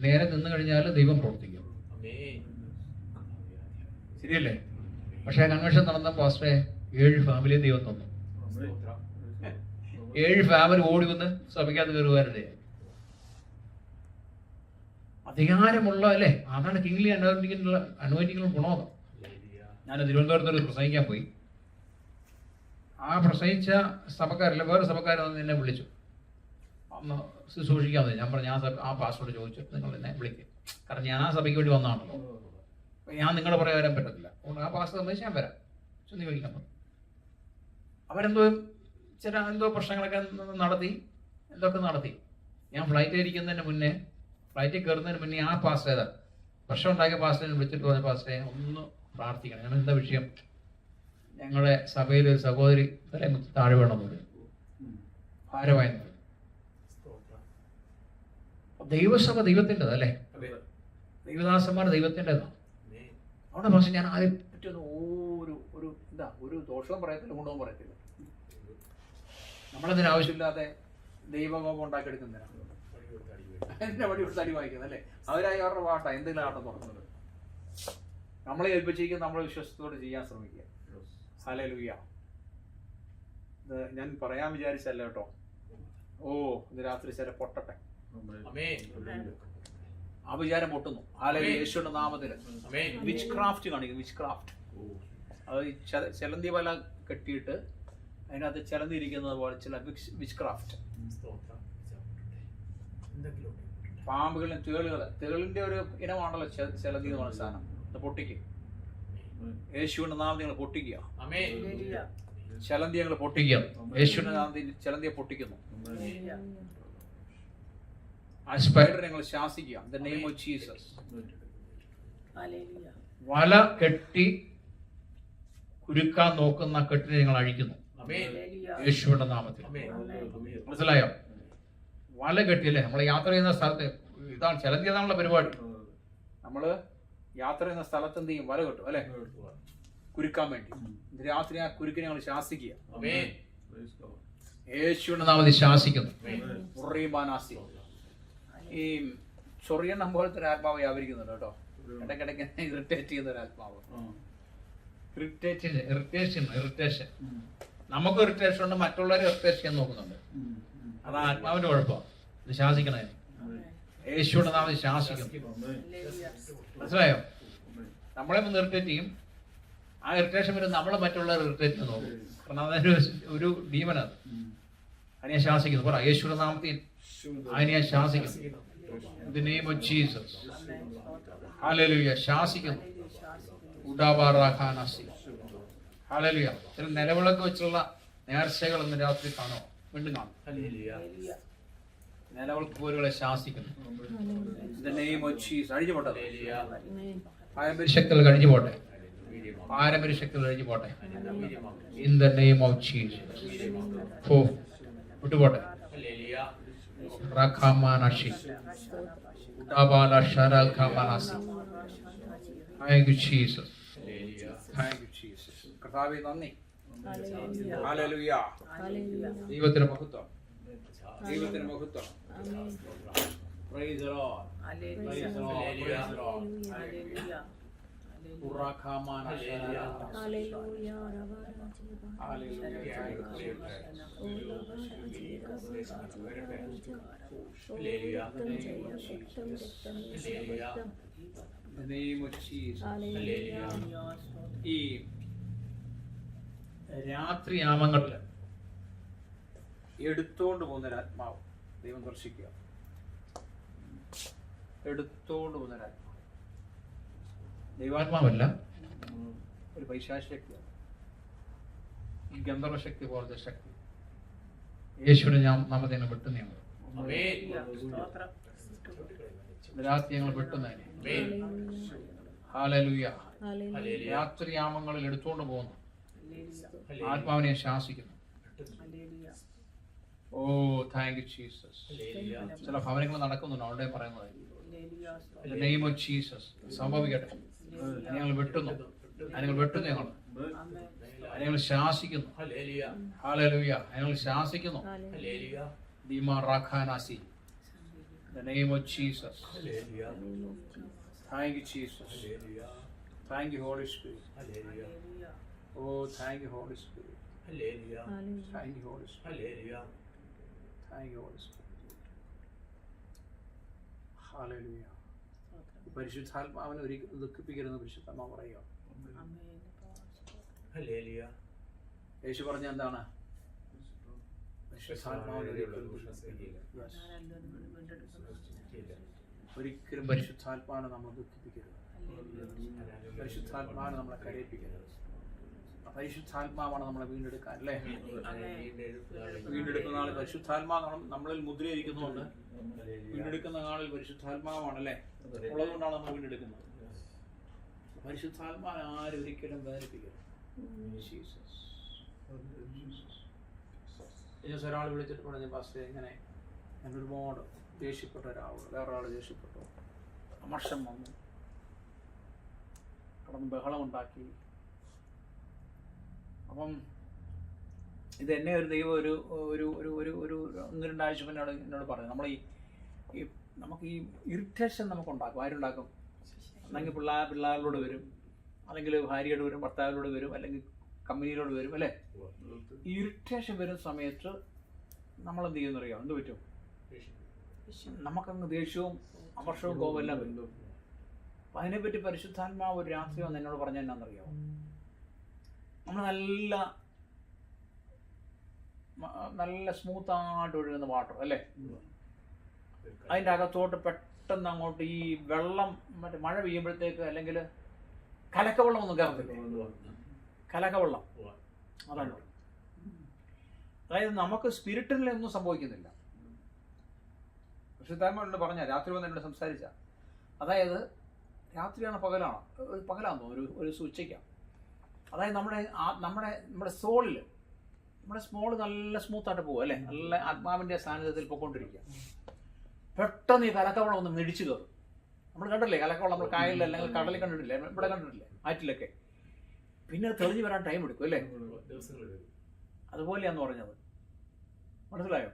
നേരെ നിന്ന് കഴിഞ്ഞാൽ ദൈവം പ്രവർത്തിക്കും. ശരിയല്ലേ? പക്ഷെ കൺവെൻഷൻ നടന്ന പാസ്റ്ററെ 7 ഫാമിലിയും ദൈവം തന്നു. 7 ഫാമിലി ഓടി വന്ന് സഭയ്ക്കകത്ത് കയറുവാരുടെ അധികാരമുള്ള അല്ലേ? അതാണ് കിങ്ലി അനോയിന്റിങ്ങിനുള്ള ഗുണം. ഞാൻ തിരുവനന്തപുരത്ത് പ്രസംഗിക്കാൻ പോയി. ആ പ്രസംഗിച്ച സഭക്കാരല്ല, വേറെ സഭക്കാരെന്ന് എന്നെ വിളിച്ചു, അന്ന് ശുശ്രൂഷിക്കാതെ. ഞാൻ പറഞ്ഞു, ഞാൻ ആ പാസ്റ്ററോട് ചോദിച്ചു, നിങ്ങൾ എന്നെ വിളിക്കും, കാരണം ഞാൻ ആ സഭയ്ക്ക് വേണ്ടി വന്നതാണല്ലോ, ഞാൻ നിങ്ങളുടെ പുറകെ വരാൻ പറ്റത്തില്ല. അതുകൊണ്ട് ആ പാസ്റ്റർ സമ്മതിച്ച് ഞാൻ വരാം, ചെന്ന് ചോദിക്കാൻ പറഞ്ഞു. അവരെന്തോ പ്രശ്നങ്ങളൊക്കെ എന്തൊക്കെ നടത്തി. ഞാൻ ഫ്ലൈറ്റിൽ കയറുന്നതിന് മുന്നേ ആ പാസ്റ്റർ ഏതാ പ്രശ്നം ഉണ്ടാക്കിയ പാസ്റ്ററിനെ വിളിച്ചിട്ട് പറഞ്ഞ പാസ്റ്ററെ ഒന്ന് പ്രാർത്ഥിക്കണം. ഞങ്ങൾ എന്താ വിഷയം? ഞങ്ങളുടെ സഭയിൽ ഒരു സഹോദരി തലയും കുത്തി താഴെ വേണമെന്ന് ഭാരമായിരുന്നു. ദൈവസഭ ദൈവത്തിൻ്റെത് അല്ലേ, ദൈവദാസന്മാർ ദൈവത്തിൻ്റെതാണ്. അവിടെ പക്ഷെ ഞാൻ ആരെ പറ്റിയൊന്നും ഒരു ദോഷവും പറയത്തില്ല, ഗുണവും പറയത്തില്ല. നമ്മളതിന് ആവശ്യമില്ലാതെ ദൈവകോപം ഉണ്ടാക്കിയെടുക്കുന്നതിനാണ് എന്നെ വടി കൊടുത്ത് അടി വായിക്കുന്നത് അല്ലേ. അവരായി അവരുടെ വാട്ട എന്തെങ്കിലും ആട്ടം തുറന്നത് നമ്മളെ ഏൽപ്പിച്ചിരിക്കുന്നത് നമ്മളെ വിശ്വസത്തോടെ ചെയ്യാൻ ശ്രമിക്കുക. ഹല്ലേലൂയ. ഇത് ഞാൻ പറയാൻ വിചാരിച്ചല്ല കേട്ടോ. ഇത് രാത്രി ചില പൊട്ടട്ടെ. ആ വിചാരം പൊട്ടുന്നു. ഹല്ലേലൂയ. യേശുവിന്റെ നാമത്തിൽ വിച്ച് ക്രാഫ്റ്റ് കാണിക്കുന്നു. വിച്ച് ക്രാഫ്റ്റ് അത് ചിലന്തി വല കെട്ടിയിട്ട് അതിനകത്ത് ചിലന്തിരിക്കുന്നത് പോലെ ചില വിച്ച് ക്രാഫ്റ്റ്. പാമ്പുകളും തേളിന്റെ ഒരു ഇനമാണല്ലോ ചിലന്തി എന്ന് പറഞ്ഞ സാധനം. അത് പൊട്ടിക്കും. യേശുവിന്റെ നാമത്തിൽ നിങ്ങൾ പൊട്ടിക്കുക. ചിലന്തി ഞങ്ങൾ പൊട്ടിക്കുക. യേശുവിന്റെ നാമത്തിൽ ചിലന്തിയെ പൊട്ടിക്കുന്നു. ആ സ്പൈഡർ ഞങ്ങൾ ശാസിക്കുക. The name of Jesus. വല കെട്ടി കുരുക്കാൻ നോക്കുന്ന കെട്ടിനെ ഞങ്ങൾ അഴിക്കുന്നു യേശുവിന്റെ നാമത്തിൽ. മനസ്സിലായോ? വല കെട്ടിയല്ലേ നമ്മൾ യാത്ര ചെയ്യുന്ന സ്ഥലത്ത് ഇതാണ് ചിലന്തി ഏതാണുള്ള പരിപാടി. നമ്മള് യാത്ര ചെയ്യുന്ന സ്ഥലത്ത് എന്ത് ചെയ്യും? വല കെട്ടും അല്ലെ, കുരുക്കാൻ വേണ്ടി. രാത്രി ആ കുരുക്കിനെ ഞങ്ങൾ ശാസിക്കുക. യേശുവിന്റെ നാമത്തിൽ ശാസിക്കുന്നു. ഈ ചൊറിയണ്ണം പോലത്തെ ഒരു ആത്മാവ് വ്യാപരിക്കുന്നുണ്ട് കേട്ടോ. ഇടയ്ക്കിടയ്ക്ക് ഇറിറ്റേറ്റ് ചെയ്യുന്ന ഒരു ആത്മാവ്. ഇറിറ്റേഷൻ നമുക്ക് ഇറിറ്റേഷൻ ഉണ്ട്, മറ്റുള്ളവരെ ഇറിറ്റേറ്റ് ചെയ്യാൻ നോക്കുന്നുണ്ട്. അതാ ആത്മാവിന്റെ കുഴപ്പം. ഇത് ശാസിക്കണേ. യേശുവിന്റെ നാമത്തിൽ ശാസിക്കുന്നു. മനസ്സിലായോ? നമ്മളെ ഒന്ന് ഇറിറ്റേറ്റ് ചെയ്യും. ആ ഇറിറ്റേഷൻ വരും നമ്മളെ മറ്റുള്ളവർ ഇറിറ്റേറ്റ് ചെയ്യാൻ നോക്കും. കാരണം അതൊരു ഒരു ഡീമനാണ്. അതിനെ ശാസിക്കുന്നു. പറ യേശുവിന്റെ നാമത്തിൽ അതിനെ ശാസിക്കുന്നു. The name of Jesus. Hallelujah. ശാസിക്കുന്നു. ഹല്ലേലൂയ. ചില നിലവിളക്ക് വെച്ചുള്ള നേർച്ചകൾ ഇന്ന് രാത്രി കാണോ? വീണ്ടും കാണും. നിലവിളക്ക് പോലുകളെ ശാസിക്കുന്നു. The name of Jesus. അഴിഞ്ഞു പോട്ടെ. പാരമ്പര്യ ശക്തികൾ കഴിഞ്ഞു പോട്ടെ. പാരമ്പര്യ ശക്തികൾ കഴിഞ്ഞു പോട്ടെ. In the name of Jesus. വിട്ടുപോട്ടെ. Rakhamanashi. Udabala Sharakhamanasi. Thank you, Jesus. Thank you, Jesus. കർത്താവേ നന്ദി. ഹല്ലേലൂയ. ദൈവത്തിന്റെ മഹത്വം. ദൈവത്തിന്റെ മഹത്വം. Praise the Lord. Praise the Lord. Praise the Lord. Hallelujah. Urakhamanashi. Hallelujah. ഈ രാത്രിയാമങ്ങളിൽ എടുത്തോണ്ട് പോകുന്നൊരാത്മാവ് ദൈവം ദർശിക്കുക. എടുത്തോണ്ട് പോകുന്നൊരാത്മാവ് ദൈവാത്മാവല്ല, ഒരു പൈശാചികശക്തിയാണ്. ഈ ഗന്ധർവശക്തി പോലത്തെ ശക്തി യേശുവിനെ നാമത്തെ ഞങ്ങൾ വെട്ടുന്നതാണ്. രാത്രി ഞങ്ങൾ വെട്ടുന്നതിനെ. ഹല്ലേലൂയ. രാത്രിയാമങ്ങളിൽ എടുത്തുകൊണ്ട് പോകുന്നു ആത്മാവിനെ ശാസിക്കുന്നു. Thank you Jesus. ചില ഭവനങ്ങൾ നടക്കുന്നുണ്ട്, അവിടെ പറയുന്നത് നെയിം ഓഫ് ജീസസ് സംഭവിക്കട്ടെ. ഞങ്ങൾ വെട്ടുന്നു, ഞങ്ങൾ വെട്ടുന്നു, ഞങ്ങൾ ശാസിക്കുന്നു. ഹല്ലേലൂയ. ഞങ്ങൾ ശാസിക്കുന്നു. Dima റാഖാനാസി. The name of Jesus. Hallelujah. Thank you, Jesus. Hallelujah. Thank you, Holy Spirit. Hallelujah. Thank you, Holy Spirit. Hallelujah. Thank you, Holy Spirit. Hallelujah. Thank you, Holy Spirit. Hallelujah. പരിശുദ്ധാത്മാവിനെ ഒരിക്കലും ദുഃഖിപ്പിക്കരുതെന്ന് പരിശുദ്ധാത്മാവ് പറയുക. Hallelujah. യേശു പറഞ്ഞ എന്താണ്? ഒരിക്കലും പരിശുദ്ധാത്മാവിനെ നമ്മൾ ദുഃഖിപ്പിക്കരുത്. പരിശുദ്ധാത്മാവിനെ നമ്മളെ കരയിപ്പിക്കരുത്. പരിശുദ്ധാത്മാവാണ് നമ്മളെ വീണ്ടെടുക്കാൻ അല്ലേ? വീണ്ടെടുക്കുന്ന നാളിൽ പരിശുദ്ധാത്മാവ് നമ്മളിൽ മുദ്രയിരിക്കുന്നുണ്ട്. വീണ്ടെടുക്കുന്ന നാളിൽ പരിശുദ്ധാത്മാവാണല്ലേ ഉള്ളതുകൊണ്ടാണ് നമ്മൾ വീണ്ടെടുക്കുന്നത്. പരിശുദ്ധാത്മാവ് ആരും ഒരിക്കലും വേദനിപ്പിക്കരുത്. ഒരാൾ വിളിച്ചിട്ട് പറഞ്ഞു, പാസ്റ്റേ ഇങ്ങനെ ഞാൻ ഒരുപാട് ദേഷ്യപ്പെട്ട ഒരാളോട്, വേറൊരാൾ ദേഷ്യപ്പെട്ടു, അമർഷം വന്നു, കിടന്ന് ബഹളമുണ്ടാക്കി. അപ്പം ഇത് എന്നെ ഒരു ദൈവം ഒരു ഒരു ഒരു ഒരു ഒരു 1-2 ആഴ്ച മുന്നേ എന്നോട് പറഞ്ഞു, നമ്മൾ ഈ നമുക്ക് ഈ ഇറിറ്റേഷൻ നമുക്കുണ്ടാക്കും. ആരുണ്ടാക്കും? അല്ലെങ്കിൽ പിള്ളേരോട് വരും, അല്ലെങ്കിൽ ഭാര്യയോട് വരും, ഭർത്താവിനോട് വരും, അല്ലെങ്കിൽ കമ്പനിയിലോട് വരും, അല്ലേ? ഈ ഇറിറ്റേഷൻ വരുന്ന സമയത്ത് നമ്മളെന്ത് ചെയ്യുന്നറിയാം? എന്ത് പറ്റും? നമുക്കങ്ങ് ദേഷ്യവും അമർഷവും കോപം എല്ലാം വരും. അപ്പം അതിനെപ്പറ്റി പരിശുദ്ധാത്മാവ് ഒരു രാത്രി വന്ന് എന്നോട് പറഞ്ഞാൽ എന്നാണെന്നറിയാമോ? നമ്മൾ നല്ല സ്മൂത്തായിട്ട് ഒഴുകുന്ന വാട്ടർ, അല്ലേ? അതിൻ്റെ അകത്തോട്ട് പെട്ടെന്ന് അങ്ങോട്ട് ഈ വെള്ളം, മറ്റേ മഴ പെയ്യുമ്പോഴത്തേക്ക് അല്ലെങ്കിൽ കലക്കവെള്ളം ഒന്നും കയറത്തില്ല. കലക്കവെള്ളം അതാണ്. അതായത് നമുക്ക് സ്പിരിറ്റിലൊന്നും സംഭവിക്കുന്നില്ല. പരിശുദ്ധാത്മാവോട് പറഞ്ഞ രാത്രി വന്ന് എന്നോട് സംസാരിച്ച, അതായത് രാത്രിയാണ് പകലാണെന്ന് തോന്നുന്നു, ഒരു ഉച്ചയ്ക്കാണ്. അതായത് നമ്മുടെ സോളിൽ, നമ്മുടെ സ്മോള് നല്ല സ്മൂത്തായിട്ട് പോകും, അല്ലേ? നല്ല ആത്മാവിൻ്റെ സാന്നിധ്യത്തിൽ പോയിക്കൊണ്ടിരിക്കുക. പെട്ടെന്ന് ഈ കലക്കവെള്ളം ഒന്ന് മിടിച്ചു കയറും. നമ്മൾ കണ്ടില്ലേ കലക്കവെള്ളം? നമ്മൾ കായലിൽ അല്ലെങ്കിൽ കടലിൽ കണ്ടിട്ടില്ലേ? ഇവിടെ കണ്ടിട്ടില്ലേ? ആറ്റിലൊക്കെ. പിന്നെ തെളിഞ്ഞു വരാൻ ടൈം എടുക്കും, അല്ലേ? അതുപോലെയാന്ന് പറഞ്ഞത്, മനസ്സിലായോ?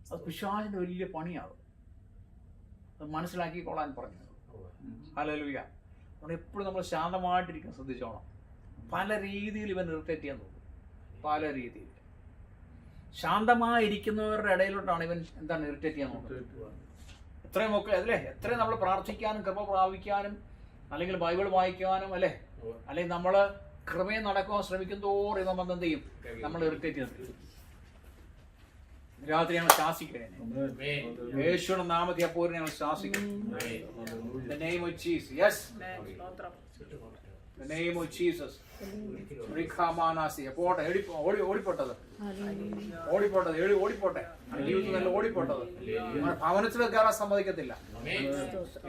അത് പിശാചിൻ്റെ വലിയ പണിയാകും. അത് മനസ്സിലാക്കിക്കൊള്ളാൻ പറഞ്ഞത്. ഹല്ലേലൂയ. എപ്പോഴും നമ്മൾ ശാന്തമായിട്ടിരിക്കാൻ ശ്രദ്ധിച്ചോണം. പല രീതിയിൽ ഇവൻ ഇറിറ്റേറ്റ് ചെയ്യാൻ നോക്കും, പല രീതിയിൽ. ശാന്തമായിരിക്കുന്നവരുടെ ഇടയിലോട്ടാണ് ഇവൻ എന്താണ് ഇറിറ്റേറ്റ് ചെയ്യാൻ നോക്കുന്നത്. എത്രയും ഒക്കെ അല്ലേ, എത്രയും നമ്മൾ പ്രാർത്ഥിക്കാനും കൃപ പ്രാപിക്കാനും അല്ലെങ്കിൽ ബൈബിൾ വായിക്കാനും, അല്ലേ, അല്ലെങ്കിൽ നമ്മൾ കൃപയെ നടക്കുവാൻ ശ്രമിക്കും തോറും നമ്മൾ എന്ത് ചെയ്യും? നമ്മൾ ഇറിറ്റേറ്റ് ചെയ്യും. രാത്രി ഞങ്ങൾ ശാസിക്കണേ, യേശുവിന്റെ നാമത്തിൽ അപ്പോഴും ഞങ്ങൾ ശാസിക്കുന്നു. The name of Jesus. Yes. The name of Jesus. പോട്ടെ, ഓടിപ്പോട്ടത്, ഓടിപ്പോട്ടെ. ജീവിതത്തിൽ നല്ല ഓടിപ്പോട്ടത്. ഭവനത്തിൽ കയറാൻ സമ്മതിക്കത്തില്ല.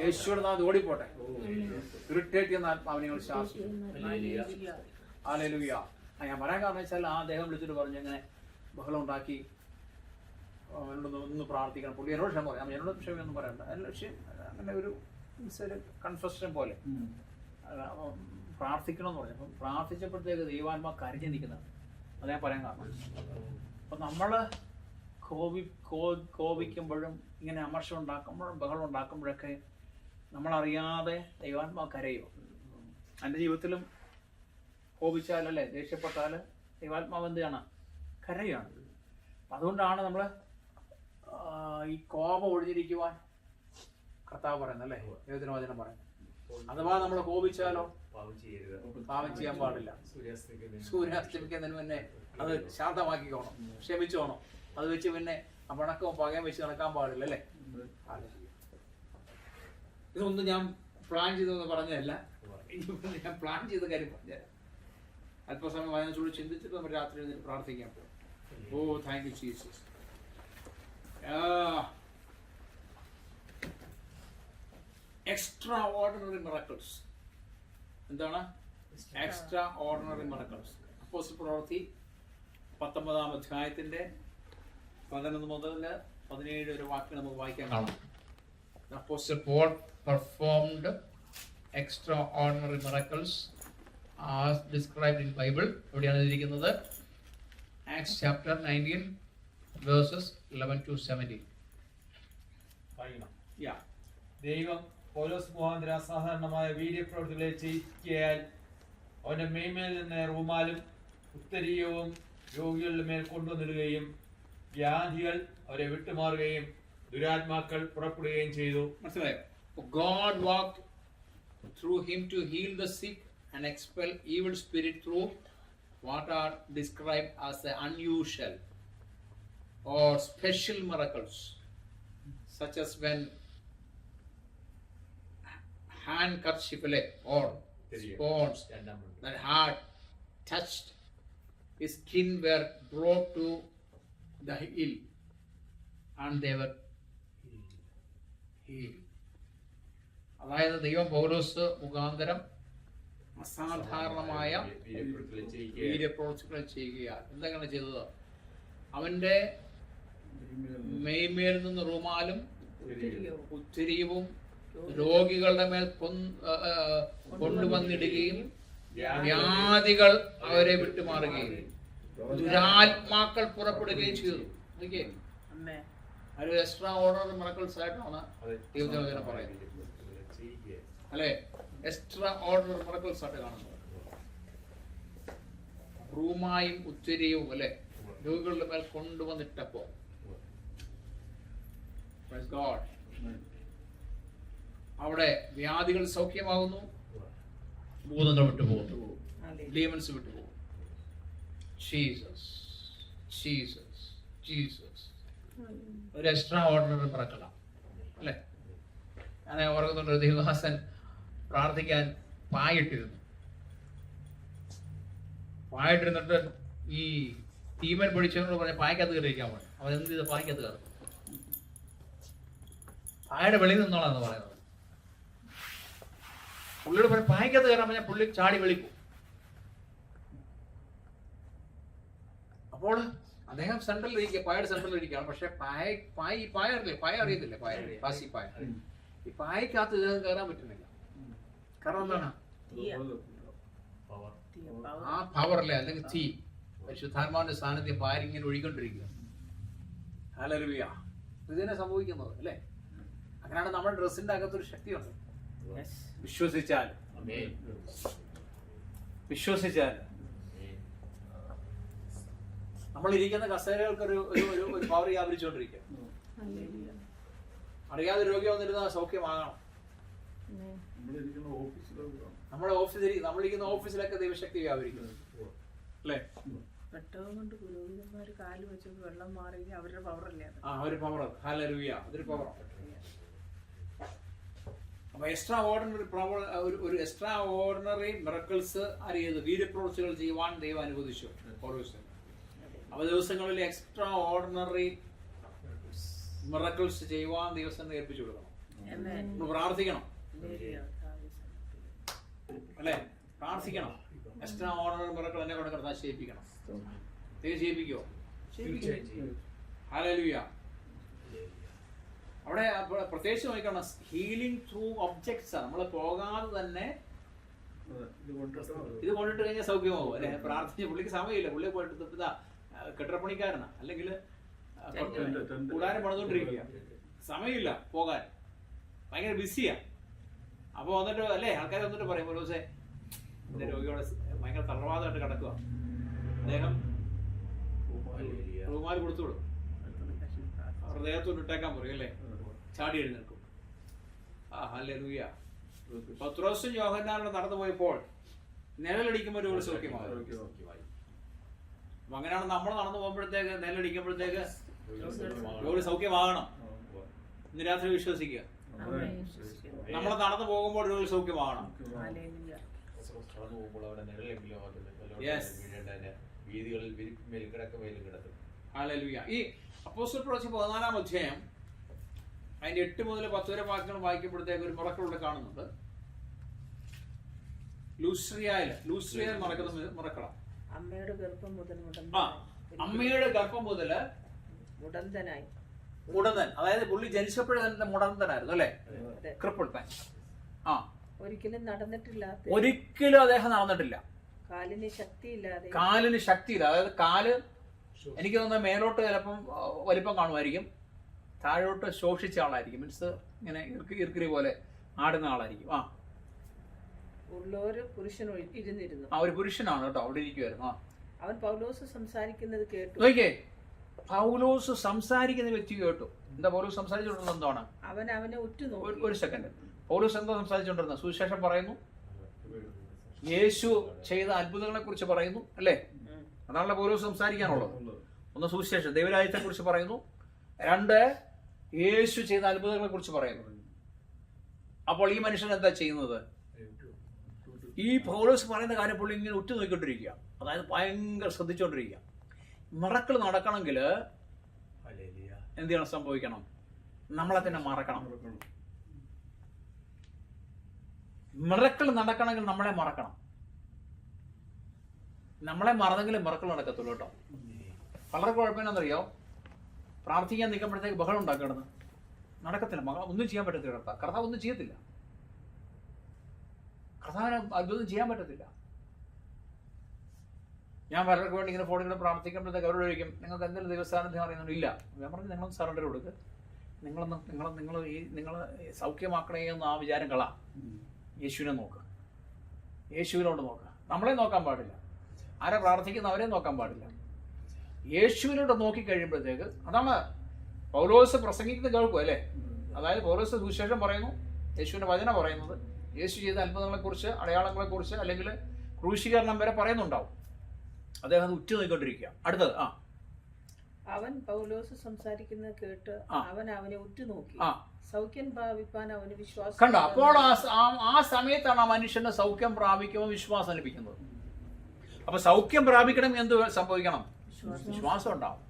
യേശുവിന്റെ നാമത്തിൽ ഓടിപ്പോട്ടെ. ഇറിറ്റേറ്റ് ചെയ്യുന്ന ആത്മാവിനെ ഞങ്ങൾ ശാസിക്കും. ഹല്ലേലൂയ. ഞാൻ പറയാൻ കാരണം വെച്ചാൽ ആ അദ്ദേഹം വിളിച്ചിട്ട് പറഞ്ഞു, ഇങ്ങനെ ബഹളം ഉണ്ടാക്കി, ഒന്ന് പ്രാർത്ഥിക്കണം. പുള്ളി എന്നോട് ക്ഷമ പറയാം, എന്നോട് ക്ഷമയൊന്നും പറയണ്ട. അങ്ങനെ ഒരു കൺഫെഷൻ പോലെ പ്രാർത്ഥിക്കണമെന്ന് പറഞ്ഞു. അപ്പം പ്രാർത്ഥിച്ചപ്പോഴത്തേക്ക് ദൈവാത്മാ കരഞ്ഞു നിൽക്കുന്നതാണ്. അത് ഞാൻ പറയാൻ കാരണം. അപ്പം നമ്മൾ കോപിക്കുമ്പോഴും ഇങ്ങനെ അമർഷം ഉണ്ടാക്കുമ്പോഴും ബഹളം ഉണ്ടാക്കുമ്പോഴൊക്കെ നമ്മളറിയാതെ ദൈവാത്മാ കരയും. എൻ്റെ ജീവിതത്തിലും കോപിച്ചാലല്ലേ, ദേഷ്യപ്പെട്ടാൽ ദൈവാത്മാവ് എന്താണ്? കരയാണ്. അതുകൊണ്ടാണ് നമ്മൾ ഈ കോപം ഒഴിഞ്ഞിരിക്കുവാൻ കർത്താവ് പറയുന്നത്, അല്ലേ? ദൈവത്തിന് വചനം പറയുന്നത്. അഥവാ നമ്മൾ കോപിച്ചാലോ പാപം ചെയ്യാൻ പാടില്ല. സൂര്യാസ്തമിക്കുന്നതിന് മുന്നേ അത് ശാന്തമാക്കിക്കോണം, ക്ഷമിച്ചോണം. അത് വെച്ച് പിന്നെ വണക്കവും പകയും വെച്ച് നടക്കാൻ പാടില്ല, അല്ലേ? ഇതൊന്നും ഞാൻ പ്ലാൻ ചെയ്തെന്ന് പറഞ്ഞതല്ല, ഞാൻ പ്ലാൻ ചെയ്ത കാര്യം പറഞ്ഞുതരാം. അല്പസമയം അതിനോട് ചിന്തിച്ചിട്ട് നമ്മൾ രാത്രി പ്രാർത്ഥിക്കാൻ പോകും. ഓ thank you Jesus. Extraordinary miracles. എന്താണ് എക്സ്ട്രാ ഓർഡിനറി മിറക്കിൾസ്? അപ്പോസ്തല പ്രവൃത്തി 19-ാം അധ്യായത്തിന്റെ 11 മുതൽ 17 വരെ വാക്യം നമുക്ക് വായിക്കാൻ കാണാം. Apostle Paul performed extraordinary miracles as described in Bible. എവിടെയാണ് ഇരിക്കുന്നത്? Acts chapter 19 verses 11 to 17. ദൈവം പൗലോസ് മുഖാന്തരം അസാധാരണമായ വീര്യപ്രവൃത്തികളെ ചെയ്യിക്കയാൽ അവന്റെ മേന്മയിൽ നിന്ന് റൂമാലും ഉത്തരീയവും രോഗികളുടെ മേൽ കൊണ്ടുവന്നിടുകയും വ്യാധികൾ അവരെ വിട്ടുമാറുകയും ദുരാത്മാക്കൾ പുറപ്പെടുകയും ചെയ്തു. മനസ്സിലായോ? God walked through him to heal the sick and expel evil spirit through what are described as the unusual or special miracles, such as when handkerchief or stones that had touched his skin were brought to the ill and they were healed. അതായത് ദൈവം പൗലോസ് മുഖാന്തരം അസാധാരണമായ വീര്യപ്രവൃത്തികൾ ചെയ്യുകയാണ്. എന്തെങ്കിലും ചെയ്തത്? അവന്റെ മേന്മേൽ നിന്ന് റുമാലും ഉത്തിരിയവും രോഗികളുടെ മേൽ കൊണ്ടുവന്നിടുകയും വ്യാധികൾ അവരെ വിട്ടുമാറുകയും ദുരാത്മാക്കൾ പുറപ്പെടുകയും ചെയ്തു. നോക്കിയേ, ഒരു എക്സ്ട്രാ ഓർഡിനറി മിറക്കിൾസ് ആയിട്ടാണ് ദൈവജനം പറയുന്നത് അല്ലെ? എക്സ്ട്രാ ഓർഡിനറി മിറക്കിൾസ് ആയിട്ട് കാണുന്നത്. റൂമായും ഉച്ചരിയും അല്ലെ രോഗികളുടെ മേൽ കൊണ്ടുവന്നിട്ടപ്പോ അവിടെ വ്യാധികൾ സൗഖ്യമാകുന്നു, ഭൂതങ്ങൾ വിട്ടുപോകുന്നു, ഡീമൻസ് വിട്ടുപോകും. ജീസസ് ജീസസ് ജീസസ് ഒരു എക്സ്ട്രാ ഓർഡിനറി മിറക്കിളാണ് അല്ലെ? ഞാൻ ഓർക്കുന്നുണ്ട്, ഒരു ദൈവദാസൻ പ്രാർത്ഥിക്കാൻ പായിട്ടിരുന്നു. പായിട്ടിരുന്നിട്ട് ഈ ടീമൻ പിടിച്ചവനോട് പറഞ്ഞ പായ്ക്കകത്ത് കയറിയിരിക്കാൻ പറഞ്ഞു. അവൻ എന്ത് ചെയ്ത് പായ്ക്കകത്ത് കയറും? പായയുടെ വെളിയിൽ നിന്നോളാന്ന് പറയുന്നത്. പുള്ളിയോട് പറഞ്ഞ പായ്ക്കകത്ത് കയറാൻ പറഞ്ഞാൽ പുള്ളി ചാടി വെളിക്കും. അപ്പോൾ അദ്ദേഹം സെൻട്രലിൽ ഇരിക്കുക, പായയുടെ സെൻട്രലിൽ ഇരിക്കുകയാണ്. പക്ഷെ പായ അറിയത്തില്ലേ? പാസി പായ. ഈ പായക്കകത്ത് ഇദ്ദേഹം കയറാൻ പറ്റുന്നില്ല. കാരണം എന്താണ്? ആ പവറല്ലേ, അല്ലെങ്കിൽ തീ, പരിശുദ്ധാത്മാവിന്റെ സാന്നിധ്യം പായലിങ്ങനെ ഒഴുകിക്കൊണ്ടിരിക്കുക. ഹല്ലേലൂയ. ഇതിനെ സംഭവിക്കുന്നത് അല്ലേ? അങ്ങനെയാണ് നമ്മുടെ ഡ്രസ്സിന്റെ അകത്തൊരു ശക്തിയുണ്ട്. വിശ്വസിച്ചാൽ നമ്മൾ ഇരിക്കുന്ന കസേരകൾക്ക് ഒരു പവർ വ്യാപരിച്ചുകൊണ്ടിരിക്കുക. അറിയാതെ രോഗി വന്നിരുന്ന സൗഖ്യമാകണം. നമ്മളിരിക്കുന്ന ഓഫീസിലൊക്കെ ദൈവശക്തി വ്യാപരിക്കുന്നത് അല്ലേ? പെട്ടകം കൊണ്ട് പുരോഹിതന്മാര് കാല് വെച്ചത് വെള്ളം മാറി അവരുടെ പവറല്ലേ? ഒരു പവർ. ഹല്ലേലൂയ. അതൊരു പവർ. അപ്പൊ എക്സ്ട്രാ ഓർഡിനറി മിറക്കിൾസ് അറിയത് വീര്യപ്രവൃത്തികൾ ചെയ്യുവാൻ ദൈവം അനുവദിച്ചു പൗലോസിന്. അവ ദിവസങ്ങളിൽ എക്സ്ട്രാ ഓർഡിനറി മിറക്കിൾസ് ചെയ്യുവാൻ ദിവസം ഏൽപ്പിച്ചു കൊടുക്കണം. പ്രാർത്ഥിക്കണം അല്ലെ? പ്രാർത്ഥിക്കണം. എക്സ്ട്രാ ഓർഡിനറി മിറക്കിൾ എന്നെ കൊണ്ട് കർത്താവ് ചെയ്യിപ്പിക്കണം. ദൈവം ചെയ്യിപ്പിക്കുമോ? ഹല്ലേലൂയ. അവിടെ പ്രത്യേകിച്ച് നോക്കണം, ഹീലിംഗ് ത്രൂ ഒബ്ജക്ട്സ് ആണ്. നമ്മൾ പോകാതെ തന്നെ ഇത് കൊണ്ടിട്ട് കഴിഞ്ഞാൽ സൗഖ്യമാവും അല്ലെ? പ്രാർത്ഥിച്ച് പുള്ളിക്ക് സമയമില്ല. പുള്ളി പോയിട്ട് കെട്ടിടപ്പണിക്കാരനാ, അല്ലെങ്കിൽ കൂടാരം പണിതുകൊണ്ടിരിക്കുക. സമയമില്ല പോകാൻ, ഭയങ്കര ബിസിയാ. അപ്പൊ വന്നിട്ട് അല്ലേ ആൾക്കാർ വന്നിട്ട് പറയും, ഒരു ദിവസം എന്റെ രോഗിയോടെ ഭയങ്കര തളർവാദമായിട്ട് കിടക്കുക, അദ്ദേഹം റൂമാൽ കൊടുത്തുവിടും, അവരുടെ ദേഹത്തോട്ട് ഇട്ടേക്കാൻ പറയും അല്ലേ? ചാടി എഴുന്നേൽക്കും. ഹല്ലേലൂയ. പത്രോസും യോഹന്നാനും നടന്നു പോയപ്പോൾ നിഴലടിക്കുമ്പോൾ ഒരു സൗഖ്യമാകും. അപ്പൊ അങ്ങനെയാണ് നമ്മൾ നടന്നു പോകുമ്പോഴത്തേക്ക്, നിഴലടിക്കുമ്പോഴത്തേക്ക് ഒരു സൗഖ്യമാകണം. ഇന്ന് രാത്രി വിശ്വസിക്കുക, നമ്മൾ നടന്നു പോകുമ്പോൾ ഒരു സൗഖ്യമാകണം. ഹല്ലേലൂയ. ഈ അപ്പോസ്തല പ്രവൃത്തി 14-ാം അധ്യായം അതിന്റെ 8 മുതൽ 10 വരെ വാക്യങ്ങൾ വായിക്കുമ്പോഴത്തേക്ക് ഒരു മിറക്കിൾ കാണുന്നുണ്ട്. ലൂസ്ട്രിയയിൽ നടക്കുന്ന മിറക്കിളാണ്. അമ്മയുടെ ഗർഭം മുതൽ മുടന്തൻ, അതായത് പുള്ളി ജനിച്ചപ്പോഴേ തന്നെ മുടന്തനായിരുന്നു അല്ലെ? ക്രിപ്പിൾമാൻ. ഒരിക്കലും നടന്നിട്ടില്ലാത്ത, ഒരിക്കലും അദ്ദേഹം നടന്നിട്ടില്ല. കാലിന് ശക്തിയില്ല. അതായത് കാല് എനിക്ക് തോന്നുന്നത് മേലോട്ട് ചിലപ്പം വലിപ്പം കാണുമായിരിക്കും, താഴോട്ട് ശോഷിച്ച ആളായിരിക്കും. മീൻസ് ഇങ്ങനെ ഇർക്കിരി പോലെ ആടുന്ന ആളായിരിക്കും. ഒരു പുരുഷനാണ് കേട്ടോ, അവിടെ ഇരിക്കുവായിരുന്നു. അവൻ പൗലോസ് സംസാരിക്കുന്നത് കേട്ടു. നോക്കിയേ, പൗലോസ് സംസാരിക്കുന്ന വ്യക്തി കേട്ടു. എന്താ പൗലോസ് സംസാരിച്ചുകൊണ്ടിരുന്നത്? എന്താണ്? അവൻ അവനെ ഉറ്റുനോക്കി. ഒരു സെക്കൻഡ്. പൗലോസ് എന്താ സംസാരിച്ചുകൊണ്ടിരുന്നത്? സുവിശേഷം പറയുന്നു, യേശു ചെയ്ത അത്ഭുതങ്ങളെ കുറിച്ച് പറയുന്നു അല്ലേ? അതാണല്ലോ പൗലോസ് സംസാരിക്കാനുള്ളത്. ഒന്ന് സുവിശേഷം ദൈവരാജ്യത്തെ കുറിച്ച് പറയുന്നു, 2 യേശു ചെയ്ത അത്ഭുതങ്ങളെ കുറിച്ച് പറയുന്നു. അപ്പോൾ ഈ മനുഷ്യൻ എന്താ ചെയ്യുന്നത്? ഈ പൗലോസ് പറയുന്ന കാര്യം പുള്ളി ഇങ്ങനെ ഉറ്റുനോക്കിക്കൊണ്ടിരിക്കുക. അതായത് ഭയങ്കര ശ്രദ്ധിച്ചുകൊണ്ടിരിക്കുക. മിറക്കിൾ നടക്കണമെങ്കിൽ എന്ത് ചെയ്യണം? സംഭവിക്കണം, നമ്മളെ തന്നെ മറക്കണം. മിറക്കിൾ നടക്കണമെങ്കിൽ നമ്മളെ മറക്കണം. നമ്മളെ മറന്നെങ്കിലും മിറക്കിൾ നടക്കത്തുള്ളൂ കേട്ടോ. വളരെ കുഴപ്പമെന്നറിയോ, പ്രാർത്ഥിക്കാൻ നിൽക്കുമ്പോഴത്തേക്ക് ബഹളം ഉണ്ടാക്കണമെന്ന് നടക്കത്തില്ല. ഒന്നും ചെയ്യാൻ പറ്റത്തില്ല. കർത്താവ് ഒന്നും ചെയ്യത്തില്ല. കർത്താവിന് അത്ഭുതം ചെയ്യാൻ പറ്റത്തില്ല. ഞാൻ പലർക്ക് വേണ്ടി ഇങ്ങനെ ഫോണിൽ പ്രാർത്ഥിക്കുമ്പോഴത്തേക്ക് അവരോട് ചോദിക്കും, നിങ്ങൾക്ക് എന്തെങ്കിലും ദൈവസ്ഥാനത്തിന് അറിയുന്നുണ്ടോ? ഇല്ല. ഞാൻ പറഞ്ഞു, നിങ്ങളൊന്ന് സറണ്ടർ കൊടുക്കുക. നിങ്ങൾ സൗഖ്യമാക്കണേ എന്ന് ആ വിചാരം കളാ. യേശുവിനെ നോക്കുക, യേശുവിനോട് നോക്കുക. നമ്മളെ നോക്കാൻ പാടില്ല. ആരെ പ്രാർത്ഥിക്കുന്ന അവരെ നോക്കാൻ പാടില്ല. യേശുവിനോട് നോക്കി കഴിയുമ്പോഴത്തേക്ക്, അതാണ് പൗലോസ് പ്രസംഗിക്കുന്നത് കേൾക്കും അല്ലേ. അതായത് പൗലോസ് സുവിശേഷം പറയുന്നു, യേശുവിന്റെ വചനം പറയുന്നത്, യേശു ചെയ്ത അത്ഭുതങ്ങളെക്കുറിച്ച്, അടയാളങ്ങളെക്കുറിച്ച്, അല്ലെങ്കിൽ ക്രൂശീകരണം വരെ പറയുന്നുണ്ടാവും. അദ്ദേഹം അത് ഉറ്റു നോക്കിക്കൊണ്ടിരിക്കുക. അടുത്തത് അവൻ പൗലോസ് സംസാരിക്കുന്നത് കേട്ട് അവൻ അവനെ ഉറ്റുനോക്കി. സൗഖ്യം പ്രാപിപ്പാൻ അവന് വിശ്വാസം കണ്ട. അപ്പോൾ ആ സമയത്താണ് ആ മനുഷ്യന് സൗഖ്യം പ്രാപിക്കുമ്പോൾ വിശ്വാസം ലഭിക്കുന്നത്. അപ്പൊ സൗഖ്യം പ്രാപിക്കണം എന്ത് സംഭവിക്കണം? വിശ്വാസം ഉണ്ടാവും.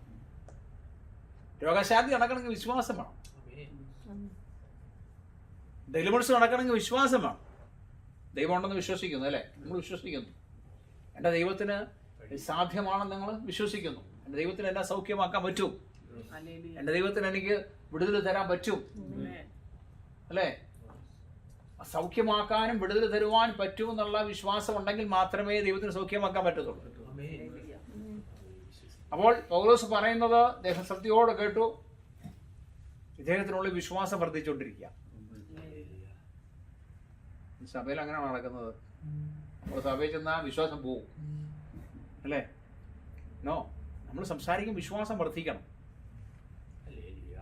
രോഗശാന്തി നടക്കണമെങ്കിൽ വിശ്വാസം വേണം. ഡെലിവറൻസ് നടക്കണമെങ്കിൽ വിശ്വാസം വേണം. ദൈവം ഉണ്ടെന്ന് വിശ്വസിക്കുന്നു അല്ലേ? നിങ്ങൾ വിശ്വസിക്കുന്നു. എൻ്റെ ദൈവത്തിന് സാധ്യമാണെന്ന് നിങ്ങൾ വിശ്വസിക്കുന്നു. എൻ്റെ ദൈവത്തിന് എന്നെ സൗഖ്യമാക്കാൻ പറ്റും. എൻ്റെ ദൈവത്തിന് എനിക്ക് വിടുതൽ തരാൻ പറ്റും അല്ലേ? സൗഖ്യമാക്കാനും വിടുതൽ തരുവാൻ പറ്റുമെന്നുള്ള വിശ്വാസം ഉണ്ടെങ്കിൽ മാത്രമേ ദൈവത്തിന് സൗഖ്യമാക്കാൻ പറ്റത്തുള്ളൂ. അപ്പോൾ പൗലോസ് പറയുന്നത് അദ്ദേഹം ശ്രദ്ധയോടെ കേട്ടു. ഇദ്ദേഹത്തിനുള്ള വിശ്വാസം വർദ്ധിച്ചുകൊണ്ടിരിക്കുക. സഭയിൽ അങ്ങനെയാണ് നടക്കുന്നത്. നമ്മൾ സഭയിൽ ചെന്നാൽ വിശ്വാസം പോവും അല്ലേ? നോ, നമ്മൾ സംസാരിക്കും വിശ്വാസം വർദ്ധിക്കണം.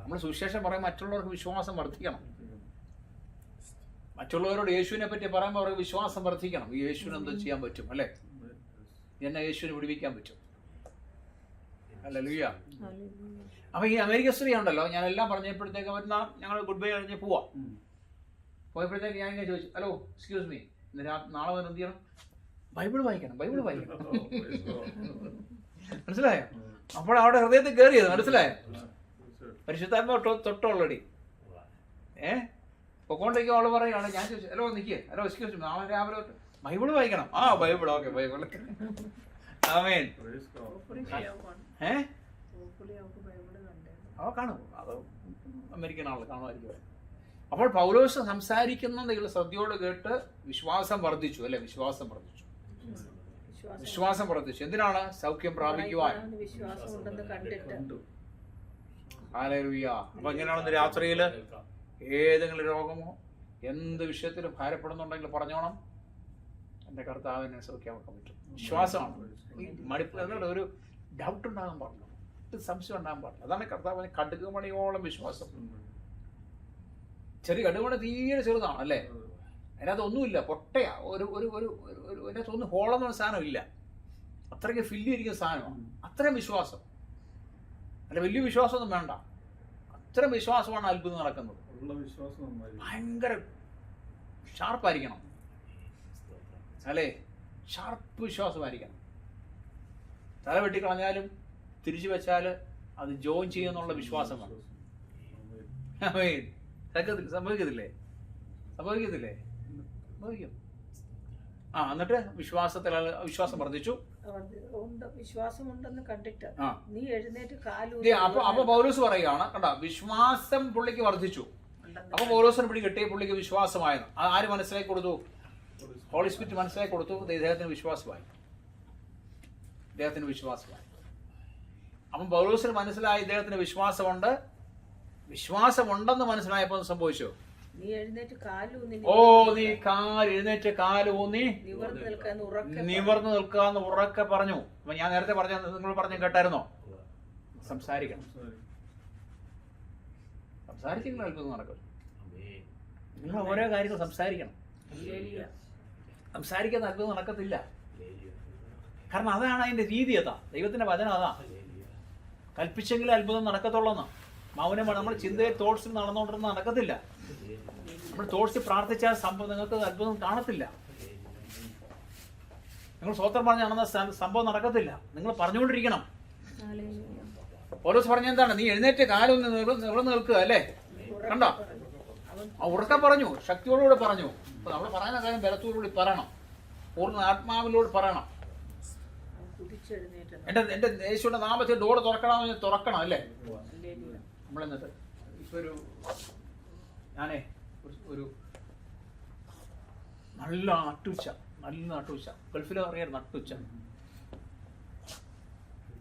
നമ്മൾ സുവിശേഷം പറയും മറ്റുള്ളവർക്ക് വിശ്വാസം വർദ്ധിക്കണം. മറ്റുള്ളവരോട് യേശുവിനെ പറ്റി പറയുമ്പോൾ അവർക്ക് വിശ്വാസം വർദ്ധിക്കണം. ഈ യേശുവിന് എന്തോ ചെയ്യാൻ പറ്റും അല്ലേ? എന്നെ യേശുവിനെ വിടുവിക്കാൻ പറ്റും. ഹല്ലേലൂയ. അപ്പൊ ഈ അമേരിക്ക സ്ത്രീ ഉണ്ടല്ലോ, ഞാൻ എല്ലാം പറഞ്ഞപ്പോഴത്തേക്ക് ഞങ്ങൾ ഗുഡ് ബൈ കഴിഞ്ഞ് പോവാം. പോയപ്പോഴത്തേക്ക് ഞാൻ ഇങ്ങനെ ചോദിച്ചു, ഹലോ എക്സ്ക്യൂസ് മീ, നാളെ വന്ന് എന്ത് ചെയ്യണം? ബൈബിൾ വായിക്കണം. മനസ്സിലായോ? അപ്പോൾ അവിടെ ഹൃദയത്തിൽ കയറിയത് മനസ്സിലായോ? പരിശുദ്ധാത്മാവ് തൊട്ട് ഓൾറെഡി പൊക്കോണ്ടിരിക്കും. അവള് പറയുകയാണ്, ഞാൻ ചോദിച്ചു, ഹലോ നിൽക്കുക, ഹലോ എക്സ്ക്യൂസ് മീ, നാളെ രാവിലെ ബൈബിൾ വായിക്കണം. Bible okay, Bible. ആമേൻ. അവ കാണും, അത് അമേരിക്കൻ ആള് കാണുമായിരിക്കും. അപ്പോൾ പൗലോസ് സംസാരിക്കുന്ന നിങ്ങൾ ശ്രദ്ധയോട് കേട്ട് വിശ്വാസം വർദ്ധിച്ചു അല്ലെ? വിശ്വാസം വർദ്ധിച്ചു. എന്തിനാണ്? സൗഖ്യം പ്രാപിക്കുവാൻ. ഹല്ലേലൂയ. അപ്പൊ എങ്ങനെയാണെന്ന് രാത്രിയിൽ ഏതെങ്കിലും രോഗമോ എന്ത് വിഷയത്തിലും ഭാരപ്പെടുന്നുണ്ടെങ്കിൽ പറഞ്ഞോണം, എൻ്റെ കർത്താവിനെ സൗഖ്യമാക്കാൻ പറ്റും. വിശ്വാസമാണ്. മടുപ്പ് എന്നുള്ള ഒരു ഡൗട്ട് ഉണ്ടാകാൻ പാടില്ല, സംശയം ഉണ്ടാകാൻ പാടില്ല. അതാണ് കർത്താവിന് കടുകുമണിയോളം വിശ്വാസം. ചെറിയ കടുകുമണി തീരെ ചെറുതാണ് അല്ലേ? അതിനകത്ത് ഒന്നുമില്ല, പൊട്ടയാ. അതിനകത്ത് ഒന്നും ഹോളെന്ന സാധനം ഇല്ല. അത്രയ്ക്ക് ഫില്ലിയിരിക്കുന്ന സാധനമാണ്. അത്രയും വിശ്വാസം. അല്ല, വലിയ വിശ്വാസമൊന്നും വേണ്ട. അത്രയും വിശ്വാസമാണ് അത്ഭുതം നടക്കുന്നത്. ഭയങ്കര ഷാർപ്പായിരിക്കണം അല്ലേ? ഷാർപ്പ് വിശ്വാസമായിരിക്കണം. തല വെട്ടിക്കളഞ്ഞാലും തിരിച്ചു വെച്ചാൽ അത് ജോയിൻ ചെയ്യുന്നുള്ള വിശ്വാസമാണ്. സംഭവിക്കത്തില്ലേ? സംഭവിക്കും. എന്നിട്ട് വിശ്വാസം വർദ്ധിച്ചു. വിശ്വാസമുണ്ടെന്ന് കണ്ടിട്ട് നീ എഴുന്നേറ്റ് അപ്പൊ പൗലോസ് പറയുകയാണ്, കണ്ടോ, വിശ്വാസം പുള്ളിക്ക് വർദ്ധിച്ചു. അപ്പൊ പൗലോസിന് പിടി കിട്ടിയ പുള്ളിക്ക് വിശ്വാസമായിരുന്നു. ആര് മനസ്സിലാക്കി കൊടുത്തു? ഹോളി സ്പിരിറ്റ് മനസ്സിലാക്കി കൊടുത്തു. ഇദ്ദേഹത്തിന് വിശ്വാസമായി. അപ്പം പൗലോസിന് മനസ്സിലായി ഇദ്ദേഹത്തിന് വിശ്വാസമുണ്ടെന്ന് മനസ്സിലായപ്പോൾ സംഭവിച്ചു. നീ എഴുന്നേറ്റ് കാലൂന്നി നിവർന്നു നിൽക്കാന്ന് ഉറക്കെ പറഞ്ഞു. അപ്പൊ ഞാൻ നേരത്തെ നിങ്ങൾ പറഞ്ഞു കേട്ടായിരുന്നോ? സംസാരിക്കണം. സംസാരിച്ചില്ല അത്ഭുതം നടക്കും. നിങ്ങൾ ഓരോ കാര്യങ്ങൾ സംസാരിക്കണം. സംസാരിക്കുന്ന അത്ഭുതം നടക്കത്തില്ല. കാരണം അതാണ് അതിന്റെ രീതി. അതാ ദൈവത്തിന്റെ വചനം. അതാ കൽപ്പിച്ചെങ്കിലും അത്ഭുതം നടക്കത്തുള്ളൂന്ന്. മൗനമാണ്. നമ്മൾ ചിന്തയിൽ തോട്ട്സിൽ നടന്നുകൊണ്ടിരുന്ന നടക്കത്തില്ല. നമ്മൾ തോട്ട്സിൽ പ്രാർത്ഥിച്ചാൽ സംഭവം നിങ്ങൾക്ക് അത്ഭുതം കാണത്തില്ല. നിങ്ങൾ സ്വന്തം പറഞ്ഞ് നടന്ന സംഭവം നടക്കത്തില്ല. നിങ്ങൾ പറഞ്ഞുകൊണ്ടിരിക്കണം. പൗലോസ് പറഞ്ഞ എന്താണ്? നീ എഴുന്നേറ്റ് കാലൊന്ന് നിവർന്ന് നിൽക്കുക അല്ലേ? കണ്ടോ? ഉറക്കെ പറഞ്ഞു, ശക്തിയോടുകൂടി പറഞ്ഞു. അപ്പൊ നമ്മൾ പറയുന്ന കാര്യം ബലത്തോടുകൂടി പറയണം, പൂർണ്ണ ആത്മാവിലൂടെ പറയണം. എൻ്റെ യേശുവിന്റെ നാമത്തിൽ ഡോർ തുറക്കണമെന്ന് തുറക്കണം അല്ലേ. നമ്മളെന്നിട്ട് ഇപ്പൊ ഞാനേ ഒരു നല്ല നട്ടുച്ച ഗൾഫിൽ അറിയാം. നട്ടുച്ച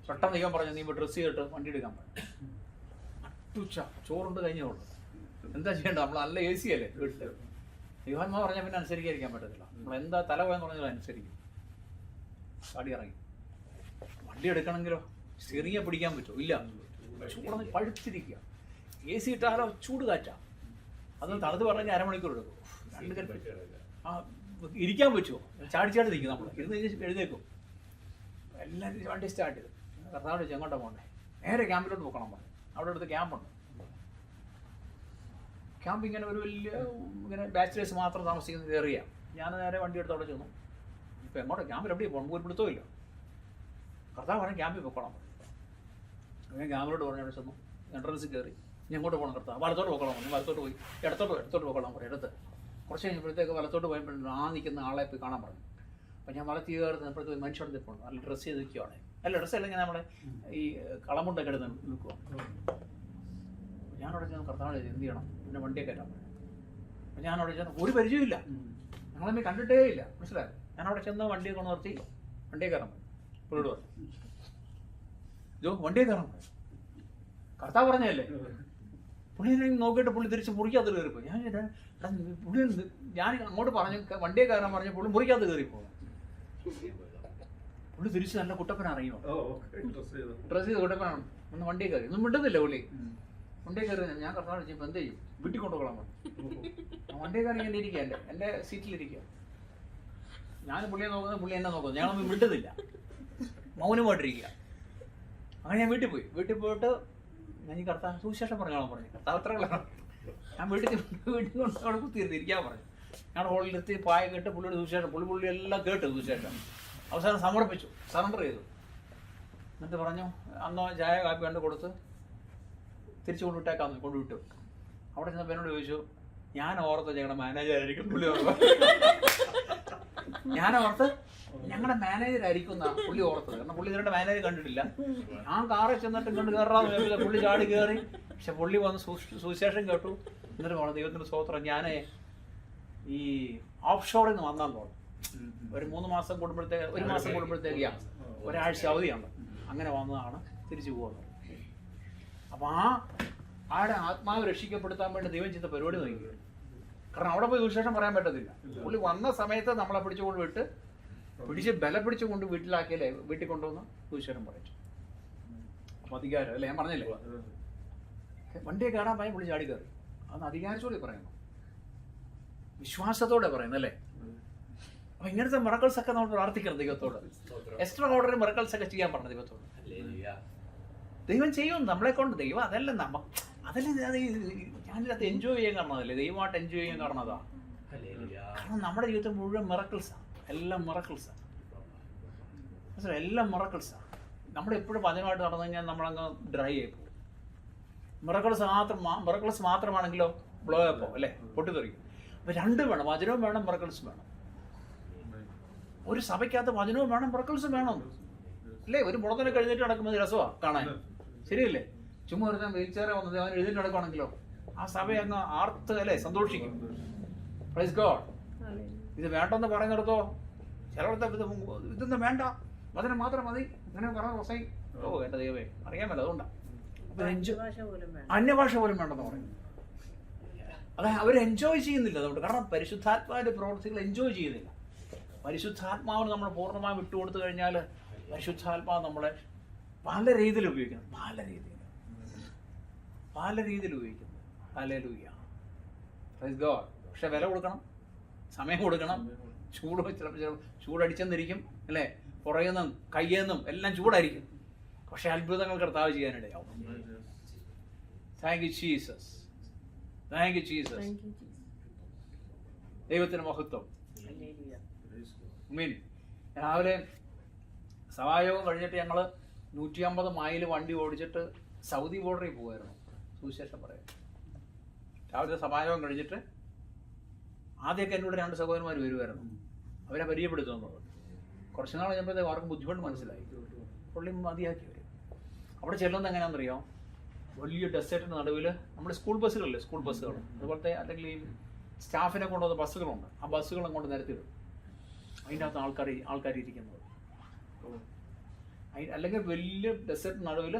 പെട്ടെന്ന് ദൈവം പറഞ്ഞു, നീ ഡ്രസ്സ് ചെയ്തിട്ട് വണ്ടി എടുക്കാൻ പറഞ്ഞു. നട്ടുച്ച ചോറുണ്ട് കഴിഞ്ഞോളൂ. എന്താ ചെയ്യേണ്ടത്? നമ്മൾ നല്ല AC അല്ലേ വീട്ടില്. ദൈവാത്മാ പറഞ്ഞാൽ പിന്നെ അനുസരിക്കാതിരിക്കാൻ പറ്റത്തില്ല. നമ്മൾ എന്താ തല പോയെന്ന് പറഞ്ഞാൽ അനുസരിക്കും. ചാടി ഇറങ്ങി വണ്ടി എടുക്കണമെങ്കിലോ ചെറിയ പിടിക്കാൻ പറ്റുമോ? ഇല്ല. ചൂടൊന്ന് പഴുത്തിരിക്കുക. AC ഇട്ടാലോ ചൂട് കാറ്റാ. അത് തണുത്ത് പറഞ്ഞാൽ അരമണിക്കൂർ എടുക്കും. ഇരിക്കാൻ പറ്റുമോ? ചാടി നിൽക്കും. നമ്മൾ ഇരുന്ന് എഴുന്നേക്കും. എല്ലാവരും വണ്ടി സ്റ്റാർട്ട് ചെയ്തു. കർത്താവ് ചെങ്ങോട്ടാ പോകണ്ടേ? നേരെ ക്യാമ്പിലോട്ട് പോക്കണം പറഞ്ഞു. അവിടെ അടുത്ത് ക്യാമ്പുണ്ട്. ക്യാമ്പ് ഇങ്ങനെ ഒരു വലിയ ഇങ്ങനെ ബാച്ചിലേഴ്സ് മാത്രം താമസിക്കുന്ന ഏറിയ. ഞാൻ നേരെ വണ്ടി എടുത്ത് അവിടെ ചെന്നു. ഇപ്പം എങ്ങോട്ടാ? ക്യാമ്പിൽ എവിടെയും പോകണം, ഒരു പിടുത്തവും ഇല്ല. കർത്താവ് പറഞ്ഞാൽ ക്യാമ്പിൽ പോക്കണം. അങ്ങനെ ക്യാമ്പിലോട്ട് പറഞ്ഞ് അവിടെ ചെന്നു. എൻട്രൻസിൽ കയറി. ഇനി എങ്ങോട്ട് പോകണം കർത്താവ്? വലത്തോട്ട് പോകണം പറഞ്ഞു. വലത്തോട്ട് പോയി. ഇടത്തോട്ട് പോകണം പറഞ്ഞു. എടുത്ത് കുറച്ച് കഴിഞ്ഞപ്പോഴത്തേക്ക് വലത്തോട്ട് പോയപ്പോഴും നിൽക്കുന്ന ആളെ പോയി കാണാൻ പറഞ്ഞു. അപ്പം ഞാൻ വലത്തി കയറി നിന്നപ്പോഴത്തേക്ക് മനുഷ്യൻ നിൽപ്പുണ്ട്. നല്ല ഡ്രസ്സ് ചെയ്ത് നിൽക്കുകയാണ്. അല്ല, ഡ്രസ്സ് അല്ലെങ്കിൽ നമ്മളെ ഈ കളമുണ്ടൊക്കെ എടുത്ത് നിൽക്കുക. ഞാനവിടെ ചെന്ന് കർത്താവ് എന്ത് ചെയ്യണം? പിന്നെ വണ്ടിയെ കയറ്റാൻ പറഞ്ഞു. അപ്പം ഞാനവിടെ ചെന്ന് ഒരു പരിചയമില്ല, ഞങ്ങളമ്മ കണ്ടിട്ടേ ഇല്ല. മനസ്സിലായോ? ഞാനവിടെ ചെന്ന് വണ്ടിയെ കൊണ്ട് നിർത്തി വണ്ടിയെ കയറാൻ പറഞ്ഞു. പുള്ളിയോട് പറഞ്ഞു, ജോ വണ്ടിയെ കയറാൻ പറഞ്ഞു. കർത്താവ് പറഞ്ഞല്ലേ. പുള്ളി നോക്കിയിട്ട് പുള്ളി തിരിച്ച് മുറിക്കകത്ത് കയറിപ്പോയി. പുള്ളി ഞാൻ അങ്ങോട്ട് പറഞ്ഞു വണ്ടിയെ കയറാൻ പറഞ്ഞു. പുള്ളി മുറിക്കകത്ത് കയറിപ്പോ. പുള്ളി തിരിച്ച് നല്ല കുട്ടപ്പന അറിയുമോ? ഡ്രസ് ചെയ്ത് കുട്ടപ്പനാണ്. ഒന്ന് വണ്ടിയെ കയറി. ഒന്നും മിണ്ടുന്നില്ല പുള്ളി. വണ്ടിയെ കയറി ഞാൻ കർത്താവ് ചെയ്യുമ്പോൾ എന്ത് ചെയ്യും? വീട്ടിൽ കൊണ്ടുപോകാൻ പറഞ്ഞു. വണ്ടിയെ കയറി ഇങ്ങനെ ഇരിക്കുക, എൻ്റെ സീറ്റിലിരിക്കുക. ഞാൻ പുള്ളിയെ നോക്കുന്നത്, പുള്ളി എന്നെ നോക്കുന്നത്. ഞാനൊന്നും മിണ്ടുന്നില്ല, മൗനമായിട്ടിരിക്കുക. അങ്ങനെ ഞാൻ വീട്ടിൽ പോയി. വീട്ടിൽ പോയിട്ട് ഞാൻ ഈ കർത്താവ് സുവിശേഷം പറഞ്ഞോളാൻ പറഞ്ഞു. കർത്താവ് അത്ര ഞാൻ വീട്ടിൽ കൊണ്ട് അവിടെ കുത്തിയിരുന്ന് ഇരിക്കാൻ പറഞ്ഞു. ഞാൻ ഹോളിലെത്തി പായ കേട്ട് പുള്ളിയുടെ സുവിശേഷം പുള്ളി എല്ലാം കേട്ടു സുവിശേഷം. അവസാനം സമർപ്പിച്ചു, സറണ്ടർ ചെയ്തു. എന്നിട്ട് പറഞ്ഞു അന്നോ ചായ കാപ്പി കണ്ട് കൊടുത്ത് തിരിച്ചു കൊണ്ടുവിട്ടേക്കാന്ന്. കൊണ്ടുവിട്ടു. അവിടെ ചെന്നപ്പോൾ എന്നോട് ചോദിച്ചു, ഞാൻ ഓർത്ത് ഞങ്ങളുടെ മാനേജറായിരിക്കും. പുള്ളി ഞാനോർത്ത് ഞങ്ങളുടെ മാനേജറായിരിക്കും എന്നാ പുള്ളി ഓർത്തത്. കാരണം പുള്ളി ഇതിന്റെ മാനേജർ കണ്ടിട്ടില്ല. ഞാൻ കാറിൽ ചെന്നിട്ട് ഇങ്ങോട്ട് കയറാന്ന് ചോദിച്ചില്ല. പുള്ളി ചാടി കയറി. പക്ഷെ പുള്ളി വന്ന് സുവിശേഷം കേട്ടു. എന്നിട്ട് പറഞ്ഞു, ദൈവത്തിന്റെ സ്തോത്രം, ഞാൻ ഈ ഓഫ് ഷോറിൽ നിന്ന് വന്നാന്ന് തോന്നുന്നു. ഒരു 3 മാസം കൂടുമ്പോഴത്തേക്ക്, 1 മാസം കൂടുമ്പോഴത്തേക്ക് ഒരാഴ്ച അവധിയാണ്. അങ്ങനെ വന്നതാണ്, തിരിച്ചു പോകുന്നത്. അപ്പൊ ആടെ ആത്മാവ് രക്ഷിക്കപ്പെടുത്താൻ വേണ്ടി ദൈവം ചെയ്ത പരിപാടി നോക്കി. കാരണം അവിടെ പോയി സുവിശേഷം പറയാൻ പറ്റത്തില്ല. പുള്ളി വന്ന സമയത്ത് നമ്മളെ പിടിച്ചുകൊണ്ട് വിട്ട് ബലം പിടിച്ചുകൊണ്ട് വീട്ടിലാക്കിയല്ലേ, വീട്ടിൽ കൊണ്ടുവന്ന് സുവിശേഷം പറയിച്ചു. അപ്പൊ അധികാരം അല്ലേ, ഞാൻ പറഞ്ഞില്ലേ, വണ്ടിയെ കയറാൻ പോയി പുള്ളി ചാടി കയറി. അന്ന് അധികാരത്തോടെ പറയുന്നു, വിശ്വാസത്തോടെ പറയുന്നു അല്ലേ. അപ്പൊ ഇങ്ങനത്തെ മിറക്കിൾസ് ഒക്കെ നമ്മൾ പ്രാർത്ഥിക്കണം ദൈവത്തോട്. എക്സ്ട്രാ ഓർഡിനറി മിറക്കിൾസ് ഒക്കെ ചെയ്യാൻ പറഞ്ഞു ദൈവത്തോട്. ദൈവം ചെയ്യും നമ്മളെ കൊണ്ട്. ദൈവം അതല്ല ഞാനിത് എൻജോയ് ചെയ്യാൻ കാണുന്നതല്ലേ, ദൈവമായിട്ട് എൻജോയ് ചെയ്യാൻ കാണുന്നതാ. കാരണം നമ്മുടെ ജീവിതത്തിൽ മുഴുവൻ മിറക്കിൾസാണ്, എല്ലാം മിറക്കിൾസാണ്. എല്ലാം മിറക്കിൾസാണ്. നമ്മളെപ്പോഴും വചനമായിട്ട് നടന്നു കഴിഞ്ഞാൽ നമ്മളങ്ങ് ഡ്രൈ ആയി പോകും. മിറക്കിൾസ് മാത്രമാണെങ്കിലോ ബ്ലോ ആപ്പോ അല്ലേ, പൊട്ടിത്തെറിക്കും. അപ്പൊ രണ്ടും വേണം, വചനവും വേണം, മിറക്കിൾസും വേണം. ഒരു സഭയ്ക്കകത്ത് വചനവും വേണം, മിറക്കിൾസും വേണം അല്ലേ. ഒരു മുടന്തനെ കഴിഞ്ഞിട്ട് നടക്കുമ്പോൾ രസമാണ് കാണാൻ, ശരിയല്ലേ. ചുമ്മാ ഒരുത്തൻ വീൽ ചെയർ വന്നത് അവൻ എഴുതിട്ട് നടക്കുകയാണെങ്കിലോ ആ സഭ അങ്ങ് ആർത്ത് അല്ലേ സന്തോഷിക്കും. Praise God. ഇത് വേണ്ടെന്ന് പറയുന്നിടത്തോ ചിലയിടത്ത് ഇതൊന്നും വേണ്ട, വചനം മാത്രം മതി, അങ്ങനെ പറഞ്ഞ ഓ എന്റെ ദൈവമേ അറിയാമല്ലോ. അതുകൊണ്ടാണ് അന്യഭാഷ പോലും വേണ്ടെന്ന് പറയും. അതായത് അവർ എൻജോയ് ചെയ്യുന്നില്ല. അതുകൊണ്ട് കാരണം പരിശുദ്ധാത്മാവിന്റെ പ്രവൃത്തികൾ എൻജോയ് ചെയ്യുന്നില്ല. പരിശുദ്ധാത്മാവിന് നമ്മൾ പൂർണ്ണമായി വിട്ടുകൊടുത്തു കഴിഞ്ഞാൽ പരിശുദ്ധാത്മാവ് നമ്മളെ പല രീതിയിൽ ഉപയോഗിക്കണം, പല രീതിയിൽ ഉപയോഗിക്കുന്നു. Hallelujah, praise God. പക്ഷെ വില കൊടുക്കണം, സമയം കൊടുക്കണം. ചൂടടിച്ചെന്നിരിക്കും അല്ലേ, പുറയുന്നും കയ്യെന്നും എല്ലാം ചൂടായിരിക്കും. പക്ഷെ അത്ഭുതങ്ങൾ കർത്താവ് ചെയ്യാനിടയാവും. Thank you Jesus, thank you Jesus. ദൈവത്തിന് മഹത്വം. മീൻ രാവിലെ സഭായോഗം കഴിഞ്ഞിട്ട് ഞങ്ങൾ 150 മൈൽ വണ്ടി ഓടിച്ചിട്ട് സൗദി ബോർഡറിൽ പോകുമായിരുന്നു സുവിശേഷം പറയാൻ. രാവിലത്തെ സമാജം കഴിഞ്ഞിട്ട് ആദ്യമൊക്കെ എന്നോട് 2 സഹോദരന്മാർ വരുമായിരുന്നു. അവരെ പരിചയപ്പെടുത്തുന്നത്. കുറച്ച് നാൾ കഴിഞ്ഞപ്പോഴത്തേക്ക് ആർക്കും ബുദ്ധിമുട്ട് മനസ്സിലായി. പുള്ളി മതിയാക്കി വരും. അവിടെ ചെല്ലുന്നത് എങ്ങനെയാണെന്നറിയാം? വലിയ ഡെസേർട്ടിന് നടുവിൽ നമ്മുടെ സ്കൂൾ ബസ്സുകളില്ലേ, സ്കൂൾ ബസ്സുകൾ അതുപോലത്തെ, അല്ലെങ്കിൽ ഈ സ്റ്റാഫിനെ കൊണ്ടുവന്ന ബസ്സുകളുണ്ട്. ആ ബസ്സുകളും കൊണ്ട് നിരത്തിയിടും. അതിൻ്റെ അകത്ത് ആൾക്കാർ ഇരിക്കുന്നത്. അല്ലെങ്കിൽ വലിയ ഡെസേർട്ടിന് നടുവിൽ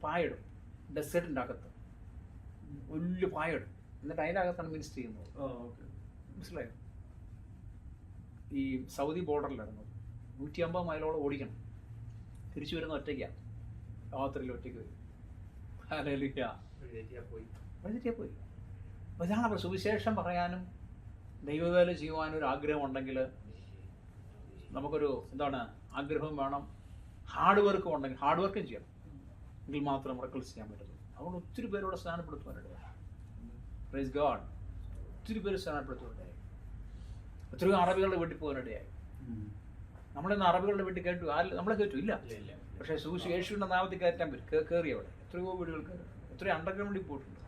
പായിടും. ഡെസേർട്ടിൻ്റെ അകത്ത് വലിയ പായിടും. എന്നിട്ട് അതിൻ്റെ അകത്താണ് മിനിസ്റ്റർ ചെയ്യുന്നത്. മനസ്സിലായോ? ഈ സൗദി ബോർഡറിലായിരുന്നു. 150 മൈലോളം ഓടിക്കണം. തിരിച്ചു വരുന്ന ഒറ്റയ്ക്കാണ്. രാത്രിയിൽ ഒറ്റയ്ക്ക് വരും. വഴിതെറ്റിയാ പോയി. ഇതാണ് അപ്പോൾ സുവിശേഷം പറയാനും ദൈവവേല ചെയ്യുവാനും ഒരു ആഗ്രഹമുണ്ടെങ്കിൽ, നമുക്കൊരു ആഗ്രഹവും വേണം, ഹാർഡ് വർക്കും ഉണ്ടെങ്കിൽ, ഹാർഡ് വർക്കും ചെയ്യണം. എങ്കിൽ മാത്രം മിറക്കിൾസ് ചെയ്യാൻ പറ്റുള്ളൂ. അതുകൊണ്ട് ഒത്തിരി പേരോട് സ്നാനപ്പെടുത്തുവാനിടയായി. Praise God. ഒത്തിരി പേര് സ്നാനപ്പെടുത്തുവാനിടയായി. എത്രയോ അറബികളുടെ വീട്ടിൽ പോകാനിടയായി. നമ്മളിന്ന് അറബികളുടെ വീട്ടിൽ കേട്ടു? നമ്മളെ കേട്ടു? ഇല്ല. പക്ഷേ യേശുവിൻ്റെ നാമത്തിൽ കയറ്റാൻ പറ്റും. കയറി അവിടെ എത്രയോ വീടുകൾ കയറി, എത്രയോ അണ്ടർഗ്രൗണ്ടിൽ പോയിട്ടുണ്ട്.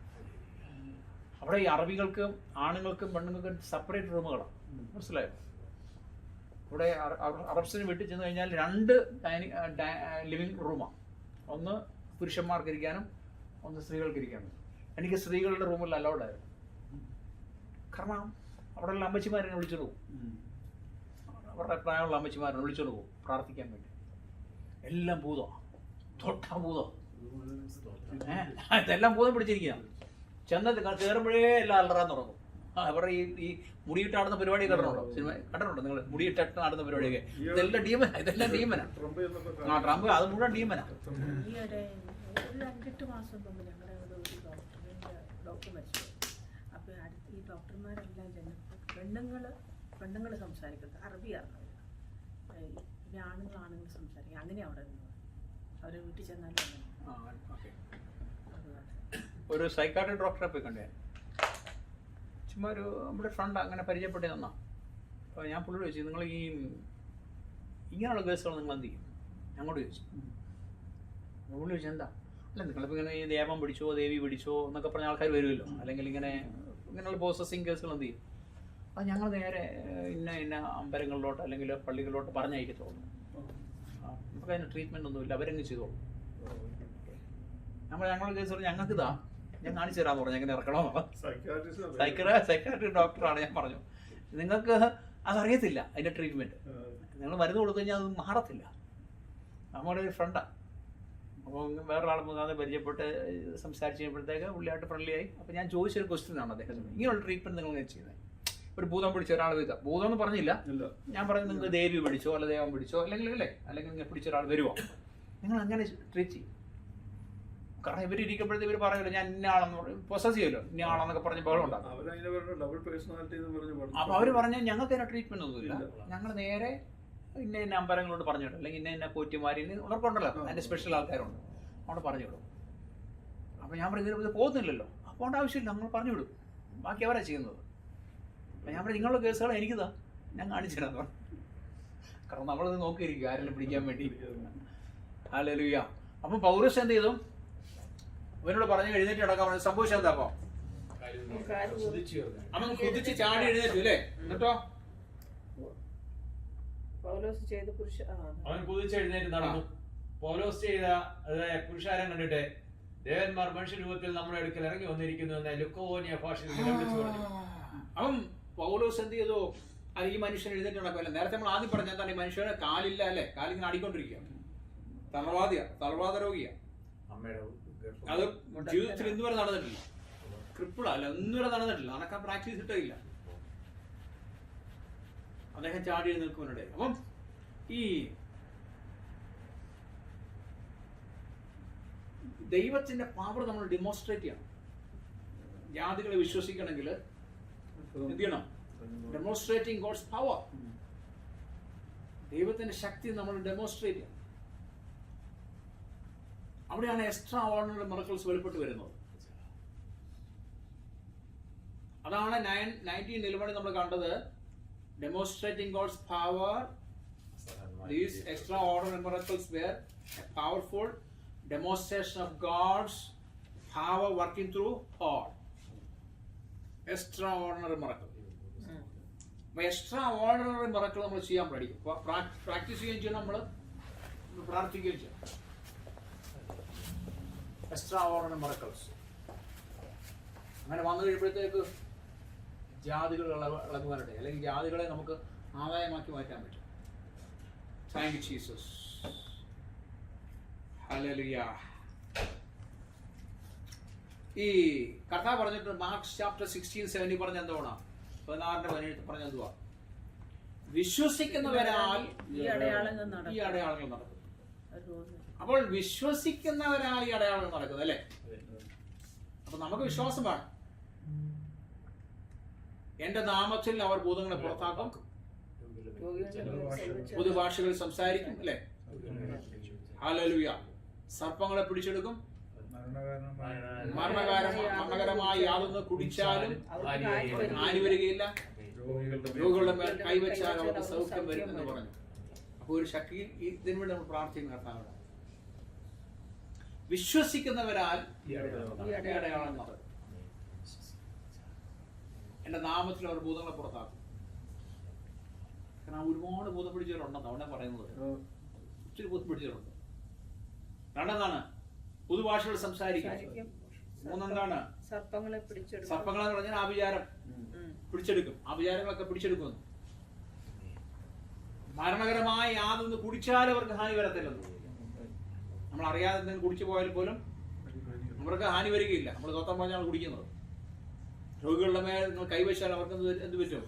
അവിടെ ഈ അറബികൾക്കും ആണുങ്ങൾക്കും പെണ്ണുങ്ങൾക്കും സെപ്പറേറ്റ് റൂമുകളാണ്. മനസ്സിലായോ? ഇവിടെ അറബ്സിന് വീട്ടിൽ ചെന്ന് കഴിഞ്ഞാൽ 2 ലിവിങ് റൂമാണ്. ഒന്ന് പുരുഷന്മാർക്ക് ഇരിക്കാനും ഒന്ന് സ്ത്രീകൾക്ക് ഇരിക്കാനും. എനിക്ക് സ്ത്രീകളുടെ റൂമിൽ അലൗഡായിരുന്നു. കാരണം അവിടെയുള്ള അമ്മച്ചിമാരെന്നെ വിളിച്ചോണ്ട് പോകും. അവരുടെ പ്രായമുള്ള അമ്മച്ചിമാരെ വിളിച്ചോണ്ട് പോകും പ്രാർത്ഥിക്കാൻ വേണ്ടി. എല്ലാം ഭൂതമാണ്, തൊട്ടാ ഭൂതം. ഇതെല്ലാം ഭൂതം പിടിച്ചിരിക്കുക. ചെന്നത് കയറുമ്പോഴേ എല്ലാം അലറാൻ തുടങ്ങും. അവരുടെ ഈ മുടിയിട്ടാടുന്ന പരിപാടി കണ്ടിട്ടുണ്ടോ? സിനിമ കണ്ടിട്ടുണ്ടോ നിങ്ങൾ? മുടിയിട്ടിട്ട് നടന്ന പരിപാടിയൊക്കെ ഇതെല്ലാം ഡീമനാ. ട്രംപ് അത് മുഴുവൻ ഡീമനാ. ഈയിടെ ഒരു 5-8 മാസം മുമ്പ് ഞങ്ങളുടെ അവിടെ ഒരു ഡോക്ടർ മരിച്ചു. അപ്പോൾ ഈ ഡോക്ടർമാരെല്ലാം പെണ്ണുങ്ങൾ സംസാരിക്കുന്നത് അറബിയാണ്. പിന്നെ ആണുങ്ങൾ സംസാരിക്കും. അങ്ങനെ അവിടെ നിന്ന് അവരെ വീട്ടിൽ ചെന്നാലും ഒരു സൈക്കാട്രിക് ഡോക്ടറെ പോയി കണ്ടേ. ചുമ്മാ നമ്മുടെ ഫ്രണ്ട് അങ്ങനെ പരിചയപ്പെട്ട് തന്നാ. അപ്പോൾ ഞാൻ പുള്ളിയോട് ചോദിച്ചു, നിങ്ങൾ ഇങ്ങനെയുള്ള കേസുകൾ നിങ്ങൾ എന്ത് ചെയ്യും? ഞങ്ങളോട് ചോദിച്ചു. പുള്ളി ചോദിച്ചു എന്താ? അല്ല, നിങ്ങളിപ്പോൾ ഇങ്ങനെ ഈ ദേവം പിടിച്ചോ ദേവി പിടിച്ചോ എന്നൊക്കെ പറഞ്ഞ ആൾക്കാർ വരുമല്ലോ. അല്ലെങ്കിൽ ഇങ്ങനെയുള്ള പ്രോസസ്സിങ് കേസുകൾ എന്ത് ചെയ്യും? അത് ഞങ്ങൾ നേരെ ഇന്ന അമ്പലങ്ങളിലോട്ട് അല്ലെങ്കിൽ പള്ളികളിലോട്ട് പറഞ്ഞയക്കത്തുള്ളൂ. നമുക്ക് അതിന് ട്രീറ്റ്മെൻ്റ് ഒന്നുമില്ല, അവരെങ്ങ് ചെയ്തോളൂ. ഞങ്ങളുടെ കേസ് പറഞ്ഞാൽ ഞങ്ങൾക്കിതാ, ഞാൻ കാണിച്ചു തരാമെന്ന് പറഞ്ഞു. എങ്ങനെ ഇറക്കണമെന്നോ? സൈക്കാട്രിക് ഡോക്ടറാണ്. ഞാൻ പറഞ്ഞു, നിങ്ങൾക്ക് അതറിയത്തില്ല അതിൻ്റെ ട്രീറ്റ്മെൻറ്റ്. നിങ്ങൾ മരുന്ന് കൊടുത്തു കഴിഞ്ഞാൽ അത് മാറത്തില്ല. നമ്മുടെ ഒരു ഫ്രണ്ടാണ്. അപ്പോൾ വേറൊരാൾ മുഖാതെ പരിചയപ്പെട്ട് സംസാരിച്ച് കഴിയുമ്പോഴത്തേക്ക് പുള്ളിയായിട്ട് ഫ്രണ്ട്ലി ആയി. അപ്പോൾ ഞാൻ ചോദിച്ചൊരു ക്വസ്റ്റ്യനാണ് അദ്ദേഹത്തിന്, ഇങ്ങനെയുള്ള ട്രീറ്റ്മെൻറ്റ് നിങ്ങൾ ചെയ്യുന്നത്? ഒരു ഭൂതം പിടിച്ച ഒരാൾ വരിക, ഭൂതം എന്ന് പറഞ്ഞില്ല, ഞാൻ പറഞ്ഞു നിങ്ങൾക്ക് ദേവി പിടിച്ചോ അല്ല ദേവം പിടിച്ചോ അല്ലെങ്കിൽ നിങ്ങൾ പിടിച്ച ഒരാൾ വരുമോ, നിങ്ങൾ അങ്ങനെ ട്രീറ്റ് ചെയ്യും. കാരണം ഇവരിക്കുമ്പോഴത്തേക്ക് ഇവർ പറയുമല്ലോ ഞാൻ ഇന്ന ആളെന്ന് പറയും, പൊസസ് ചെയ്യുമല്ലോ, ഇന്ന ആളെന്നൊക്കെ പറഞ്ഞ് ബഹളം ഉണ്ടാകും. അപ്പോൾ അവർ പറഞ്ഞാൽ ഞങ്ങൾക്ക് അതിനെ ട്രീറ്റ്മെൻറ്റ് ഒന്നുമില്ല, ഞങ്ങൾ നേരെ ഇന്ന അമ്പലങ്ങളോട് പറഞ്ഞു വിടും, അല്ലെങ്കിൽ ഇന്ന പോറ്റിമാരി അവർക്കുണ്ടല്ലോ അതിൻ്റെ സ്പെഷ്യൽ ആൾക്കാരുണ്ട്, അവിടെ പറഞ്ഞു വിടും. അപ്പോൾ ഞാൻ പറഞ്ഞു ഇത് പോകുന്നില്ലല്ലോ, അപ്പോൾ ആവശ്യമില്ല, നമ്മൾ പറഞ്ഞു വിടും, ബാക്കി അവരാണ് ചെയ്യുന്നത്. അപ്പം ഞാൻ പറഞ്ഞു നിങ്ങളുടെ കേസുകൾ എനിക്കിതാ, ഞാൻ കാണിച്ചു തരാം പറഞ്ഞു. കാരണം നമ്മളിത് നോക്കിയിരിക്കും ആരെങ്കിലും പിടിക്കാൻ വേണ്ടി. ഹല്ലേലൂയ. അപ്പം പൗലോസ് എന്ത് ചെയ്തു? അവനോട് പറഞ്ഞു എഴുന്നേറ്റ് നടക്കാൻ പറഞ്ഞു. സംഭവിച്ചത് എന്താ? അപ്പം അവൻ കുതിച്ച് ചാടി എഴുന്നേറ്റു അല്ലേ? എന്നിട്ടോ അവൻ കുതിച്ചെഴുന്നേറ്റ് നടന്നു. പൗലോസ് ചെയ്ത പുരുഷാരം കണ്ടിട്ട് ദേവന്മാർ മനുഷ്യരൂപത്തിൽ നമ്മുടെ അടുക്കൽ ഇറങ്ങി വന്നിരിക്കുന്നു എന്ന് ലുക്കോനിയ ഭാഷയിൽ വിളിച്ചു പറഞ്ഞു. അവൻ പൗലോസ് എന്ത് ചെയ്തു? അത് ഈ മനുഷ്യൻ എഴുന്നേറ്റ് നടക്കുമല്ലോ. നേരത്തെ നമ്മൾ ആദ്യം പറഞ്ഞ എന്താണ്? ഈ മനുഷ്യന് കാലില്ല അല്ലേ, കാലിങ്ങനെ ആടിക്കൊണ്ടിരിക്കുക, തളർവാദ രോഗിയാ. അത് ജീവിതത്തിൽ ഇന്നുവരെ നടന്നിട്ടില്ല, ക്രിപ്പിളല്ല, ഇന്നുവരെ നടന്നിട്ടില്ല, അനക്കാൻ പ്രാക്ടീസ് ഇട്ടില്ല. അദ്ദേഹം ചാടി നിൽക്കുവാനിടെ. അപ്പം ഈ ദൈവത്തിന്റെ പവർ നമ്മൾ ഡെമോൺസ്ട്രേറ്റ് ചെയ്യണം. ജാതികളെ വിശ്വസിക്കണമെങ്കിൽ എന്ത് ചെയ്യണം? Demonstrating God's power. ദൈവത്തിന്റെ ശക്തി നമ്മൾ ഡെമോൺസ്ട്രേറ്റ് ചെയ്യണം. അവിടെയാണ് എക്സ്ട്രാ ഓർഡിനറി മിറക്കിൾസ് വെളിപ്പെട്ട് വരുന്നത്. അതാണ് 1911 നമ്മൾ കണ്ടത്. Demonstrating God's power, these extraordinary miracles were a powerful demonstration of God's power working through Paul. Extra ordinary miracle. Extra ordinary miracle നമ്മൾ ചെയ്യാൻ പഠിക്കും. പ്രാക്ടീസ് ചെയ്യുകയും ചെയ്യണം, നമ്മൾ പ്രാർത്ഥിക്കുകയും ചെയ്യണം. എക്സ്ട്രാ ഓർഡിനറി മിറക്കിൾസ് അങ്ങനെ വന്നു കഴിയുമ്പോഴത്തേക്ക് ജാതികൾ ഇളകുവാനിടയിൽ, അല്ലെങ്കിൽ ജാതികളെ നമുക്ക് ആദായമാക്കി മാറ്റാൻ പറ്റും. Thank you Jesus. ഹല്ലേലൂയ. ഈ കർത്താവ് പറഞ്ഞിട്ട് മാർക്സ് ചാപ്റ്റർ 16:17 പറഞ്ഞ എന്താണ്? 16:17 പറഞ്ഞ എന്തുവാ? വിശ്വസിക്കുന്നവരാൽ ഈ അടയാളങ്ങൾ നടക്കും. അപ്പോൾ വിശ്വസിക്കുന്നവരാൽ ഈ അടയാളങ്ങൾ നടക്കുന്നത് അല്ലേ? അപ്പൊ നമുക്ക് വിശ്വാസം വേണം. എന്റെ നാമത്തിൽ അവർ ഭൂതങ്ങളെ പുറത്താക്കും, പുതുഭാഷകൾ സംസാരിക്കും അല്ലേ? ഹല്ലേലൂയ. സർപ്പങ്ങളെ പിടിച്ചെടുക്കും, മരണകരമായി യാതൊന്ന് കുടിച്ചാലും ഹാനി വരികയില്ല, രോഗികളുടെ മേൽ കൈവച്ചാൽ അവർക്ക് സൗഖ്യം വരും എന്ന് പറഞ്ഞു. അപ്പൊ ഒരു ശക്തിയിൽ ഇതിനു വേണ്ടി നമ്മൾ പ്രാർത്ഥിക്കുന്ന കർത്താവാണ്. വിശ്വസിക്കുന്നവരാൽ അടയാളം നടക്കും. എന്റെ നാമത്തിൽ അവർ ഭൂതങ്ങളെ പുറത്താക്കും. കാരണം ഒരുപാട് ഭൂതം പിടിച്ചവരുണ്ടെന്ന് അവിടെ പറയുന്നത്. ഒത്തിരി ഭൂതം പിടിച്ചവരുണ്ട്. രണ്ടെന്താണ്? പുതുഭാഷകൾ സംസാരിക്കും. മൂന്നെന്താണ്? സർപ്പങ്ങളെ പിടിച്ചെടുക്കും. സർപ്പങ്ങളെന്ന് പറഞ്ഞാൽ ആഭിചാരം പിടിച്ചെടുക്കും. ആഭിചാരങ്ങളൊക്കെ പിടിച്ചെടുക്കുന്നു. മരണകരമായ യാതൊന്ന് കുടിച്ചാൽ അവർക്ക് ഹാനി വരത്തില്ലെന്ന്. നമ്മൾ അറിയാതെ എന്തെങ്കിലും കുടിച്ചു പോയാൽ പോലും അവർക്ക് ഹാനി വരികയില്ല. നമ്മൾ സ്വന്തം പറഞ്ഞാണ് കുടിക്കുന്നത്. രോഗികളുടെ മേൽ നിങ്ങൾ കൈവച്ചാൽ അവർക്ക് എന്ത് പറ്റും?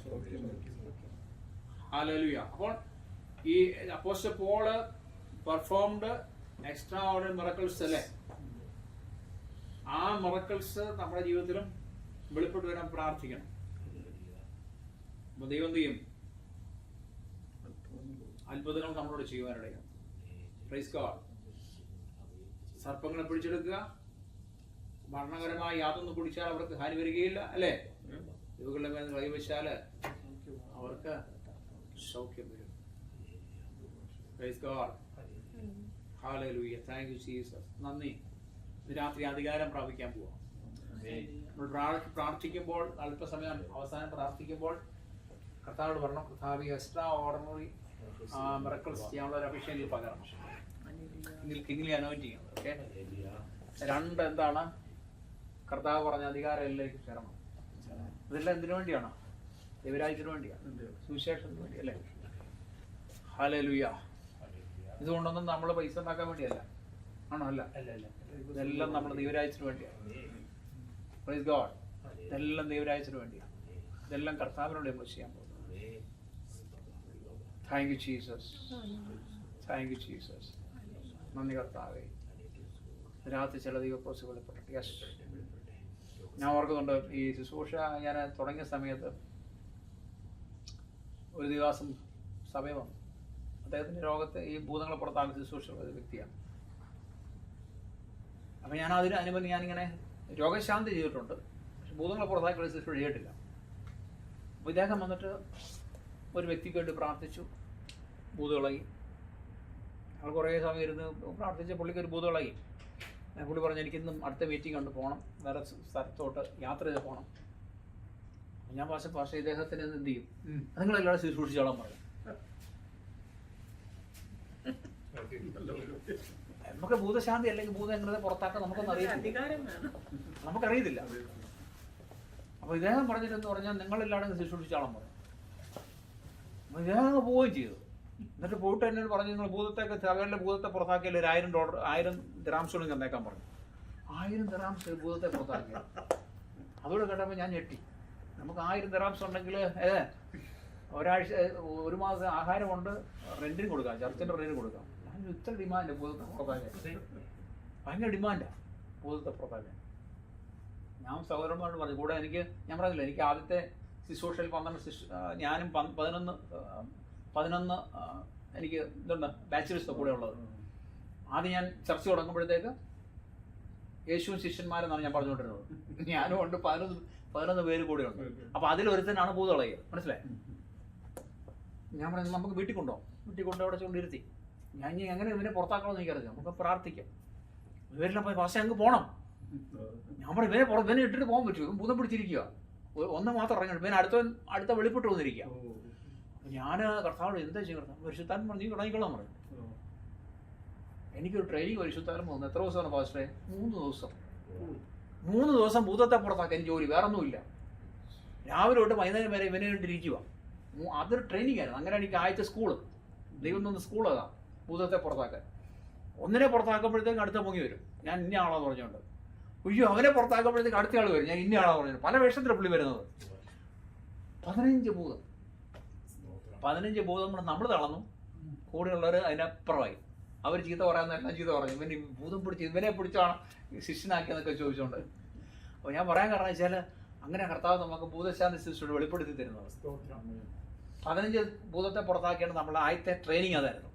ഹല്ലേലൂയ. അപ്പോൾ ഈ apostle Paul performed extraordinary miracles അല്ലേ? ആ മിറക്കിൾസ് നമ്മുടെ ജീവിതത്തിലും വെളിപ്പെട്ട് വരാൻ പ്രാർത്ഥിക്കണം. അപ്പൊ ദൈവം എന്ത് ചെയ്യും? അത്ഭുതങ്ങൾ നമ്മളോട് ചെയ്യുവാനിടയാണ്. Praise God. സർപ്പങ്ങളെ പിടിച്ചെടുക്കുക, മരണകരമായി യാതൊന്നും കുടിച്ചാൽ അവർക്ക് ഹാനി വരികയില്ല അല്ലേ? രോഗികളുടെ മേൽ കൈവച്ചാല് അവർക്ക് സൗഖ്യം വരും. Praise God. Hallelujah. Thank you Jesus. നന്ദി. രാത്രി അധികാരം പ്രാപിക്കാൻ പോവാം. നമ്മൾ പ്രാർത്ഥിക്കുമ്പോൾ, അല്പസമയം അവസാനം പ്രാർത്ഥിക്കുമ്പോൾ കർത്താവോട് പറഞ്ഞു, കർത്താവ് എക്സ്ട്രാ ഓർഡിനറി മിറക്കിൾസ് ചെയ്യാനുള്ള ഒരു അഭിഷേകം പകരണം. കിങ്ങിലി അനോയിന്റ് ചെയ്യുന്നത്. ഓക്കെ. രണ്ട് എന്താണ്? കർത്താവ് പറഞ്ഞ അധികാരം എല്ലാവർക്കും ചേരണം. ഇതെല്ലാം എന്തിനു വേണ്ടിയാണ്? ദൈവരാജ്യത്തിന് വേണ്ടിയാണ്, സുവിശേഷത്തിന് വേണ്ടി അല്ലേ? ഹല്ലേലൂയ. ഇതുകൊണ്ടൊന്നും നമ്മൾ പൈസ ഉണ്ടാക്കാൻ വേണ്ടിയല്ല, ആണോ? അല്ല, ഇതെല്ലാം നമ്മുടെ ദൈവരാജ്യത്തിന് വേണ്ടിയാണ്. Praise God. ഇതെല്ലാം ദൈവരാജ്യത്തിന് വേണ്ടിയാണ്. ഇതെല്ലാം കർത്താവിനോട് നമ്മൾ ചെയ്യാൻ പോകുന്നത്. Thank you Jesus. Thank you Jesus. നന്ദി കർത്താവേ. രാത്രി ചില ദൈവപ്രവൃത്തി വെളിപ്പെട്ടിട്ട്. യെസ്, ഞാൻ ഓർക്കുന്നുണ്ട് ഈ ശുശ്രൂഷ ഞാൻ തുടങ്ങിയ സമയത്ത് ഒരു ദിവസം സഭയിൽ വന്നു. അദ്ദേഹത്തിൻ്റെ രോഗത്തെ ഈ ഭൂതങ്ങളെ പുറത്താക്കുന്ന ശുശ്രൂഷ ഒരു വ്യക്തിയാണ്. അപ്പം ഞാൻ അതിന് അനുബന്ധം ഞാനിങ്ങനെ രോഗശാന്തി ചെയ്തിട്ടുണ്ട്, പക്ഷെ ഭൂതങ്ങളെ പുറത്താക്കിയുള്ള ശുശ്രൂഷ ചെയ്തിട്ടില്ല. അപ്പോൾ ഇദ്ദേഹം വന്നിട്ട് ഒരു വ്യക്തിക്ക് വേണ്ടി പ്രാർത്ഥിച്ചു. ഭൂതമിളകി. ഞങ്ങൾ കുറേ സമയം ഇരുന്ന് പ്രാർത്ഥിച്ച പുള്ളിക്ക് ഒരു ഭൂതമിളകി. പുള്ളി പറഞ്ഞു, എനിക്കിന്നും അടുത്ത മീറ്റിംഗ് കൊണ്ട് പോകണം, വേറെ സ്ഥലത്തോട്ട് യാത്ര ചെയ്ത് പോകണം. ഞാൻ പക്ഷേ ഇദ്ദേഹത്തിന് എന്ത് ചെയ്യും? നിങ്ങളെല്ലാവരും ശുശ്രൂഷിച്ചോളാൻ പറഞ്ഞു. നമുക്ക് ഭൂതശാന്തി അല്ലെങ്കിൽ ഭൂതം എങ്ങനെ പുറത്താക്കാൻ നമുക്കൊന്നും അറിയില്ല, നമുക്കറിയത്തില്ല. അപ്പൊ ഇദ്ദേഹം പറഞ്ഞിട്ടെന്ന് പറഞ്ഞാൽ നിങ്ങളെല്ലാവരും ശുശ്രൂഷിച്ചോളാൻ പറഞ്ഞു. അപ്പൊ ഇദ്ദേഹം പോവുകയും ചെയ്തു. എന്നിട്ട് പോയിട്ട് എന്നോട് പറഞ്ഞു, നിങ്ങൾ ഭൂതത്തൊക്കെ സഭയിലെ ഭൂതത്തെ പുറത്താക്കിയാൽ $1000 ദിർഹംസ് തന്നേക്കാൻ പറഞ്ഞു. 1000 ദിർഹംസ് ഭൂതത്തെ പുറത്താക്കി. അതോടെ കേട്ടപ്പോൾ ഞാൻ ഞെട്ടി. നമുക്ക് 1000 ദിർഹംസ് ഉണ്ടെങ്കിൽ ഒരാഴ്ച ഒരു മാസം ആഹാരമുണ്ട്, റെന്റിന് കൊടുക്കാം, ചർച്ചിന്റെ റെന്റിന് കൊടുക്കാം. അതിന് ഇത്ര ഡിമാൻഡ് ഭൂതത്തെ പുറത്താക്കാൻ, ഭയങ്കര ഡിമാൻഡാണ് ഭൂതത്തെ പുറത്താക്കാൻ. ഞാൻ സഹോദരന്മാരോട് പറഞ്ഞു, കൂടെ എനിക്ക് ഞാൻ പറഞ്ഞില്ല, എനിക്ക് ആദ്യത്തെ ശുശ്രൂഷയിൽ 12 ഞാനും 11 എനിക്ക് ഇതുണ്ട് ബാച്ചിലേഴ്സ് കൂടെ ഉള്ളത്. ആദ്യം ഞാൻ ചർച്ച തുടങ്ങുമ്പോഴത്തേക്ക് യേശുവും ശിഷ്യന്മാരെന്നാണ് ഞാൻ പറഞ്ഞുകൊണ്ടിരുന്നത്. ഞാനും ഉണ്ട്, 11 പേര് കൂടെ ഉണ്ട്. അപ്പൊ അതിലൊരുത്തനാണ് ഭൂതളയത്, മനസ്സിലായി? ഞാൻ പറഞ്ഞു, നമുക്ക് വീട്ടിൽ കൊണ്ടുപോകാം, അവിടെ കൊണ്ടിരുത്തി. ഞാൻ ഇനി എങ്ങനെ ഇവനെ പുറത്താക്കണമെന്ന് എനിക്കറിയാം, നമുക്ക് പ്രാർത്ഥിക്കാം. ഇവരെല്ലാം പോയി പക്ഷേ അങ്ങ് പോകണം. ഞാൻ പറഞ്ഞു, ഇവനെ ഇട്ടിട്ട് പോകാൻ പറ്റുമോ? ഇവൻ ഭൂതം പിടിച്ചിരിക്കുക. ഒന്ന് മാത്രം ഇറങ്ങി, പിന്നെ അടുത്ത വെളിപ്പെട്ട് വന്നിരിക്കുക. അപ്പം ഞാൻ കർത്താവോട് എന്താ ചെയ്യും, കർത്താവ് പരിശുദ്ധാത്മ പറഞ്ഞു നീ തുടങ്ങിക്കോളാൻ പറഞ്ഞു. എനിക്കൊരു ട്രെയിനിങ് പരിശുദ്ധാത്മ വന്നു. എത്ര ദിവസമാണ് ഫാസ്റ്റേ? 3 ദിവസം. 3 ദിവസം ഭൂതത്തെ പുറത്താക്കാൻ ജോലി, വേറെ ഒന്നുമില്ല. രാവിലെ തൊട്ട് വൈകുന്നേരം വരെ ഇവനെ കണ്ടിരിക്കുക. അതൊരു ട്രെയിനിങ് ആയിരുന്നു. അങ്ങനെ എനിക്ക് ആദ്യത്തെ സ്കൂള്, ദൈവം തന്ന സ്കൂൾ അതാ, ഭൂതത്തെ പുറത്താക്കാൻ. ഒന്നിനെ പുറത്താക്കുമ്പോഴത്തേക്ക് അടുത്ത പൊങ്ങി വരും, ഞാൻ ഇന്ന ആളാന്ന് പറഞ്ഞുകൊണ്ട്. അയ്യോ, അവനെ പുറത്താക്കുമ്പോഴത്തേക്ക് അടുത്ത ആൾ വരും, ഞാൻ ഇന്ന ആളാന്ന് പറഞ്ഞു. പല വേഷത്തിലാണ് പുള്ളി വരുന്നത്. 15 ഭൂതം, 15 ഭൂതങ്ങൾ നമ്മൾ തളർന്നു, കൂടെയുള്ളവർ അതിനപ്പുറമായി. അവർ ചീത്ത പറയാമെന്നെല്ലാം ചീത്ത പറഞ്ഞു. ഇവൻ ഭൂതം പിടിച്ച് ഇവനെ പിടിച്ചാണ് ശിഷ്യനാക്കിയെന്നൊക്കെ ചോദിച്ചുകൊണ്ട്. അപ്പോൾ ഞാൻ പറയാൻ കാരണം വെച്ചാൽ അങ്ങനെ കർത്താവ് നമുക്ക് ഭൂതശാന്തി ശിശുയോട് വെളിപ്പെടുത്തി തരുന്നത്. 15 ഭൂതത്തെ പുറത്താക്കിയാണ് നമ്മളെ ആദ്യത്തെ ട്രെയിനിങ് അതായിരുന്നു.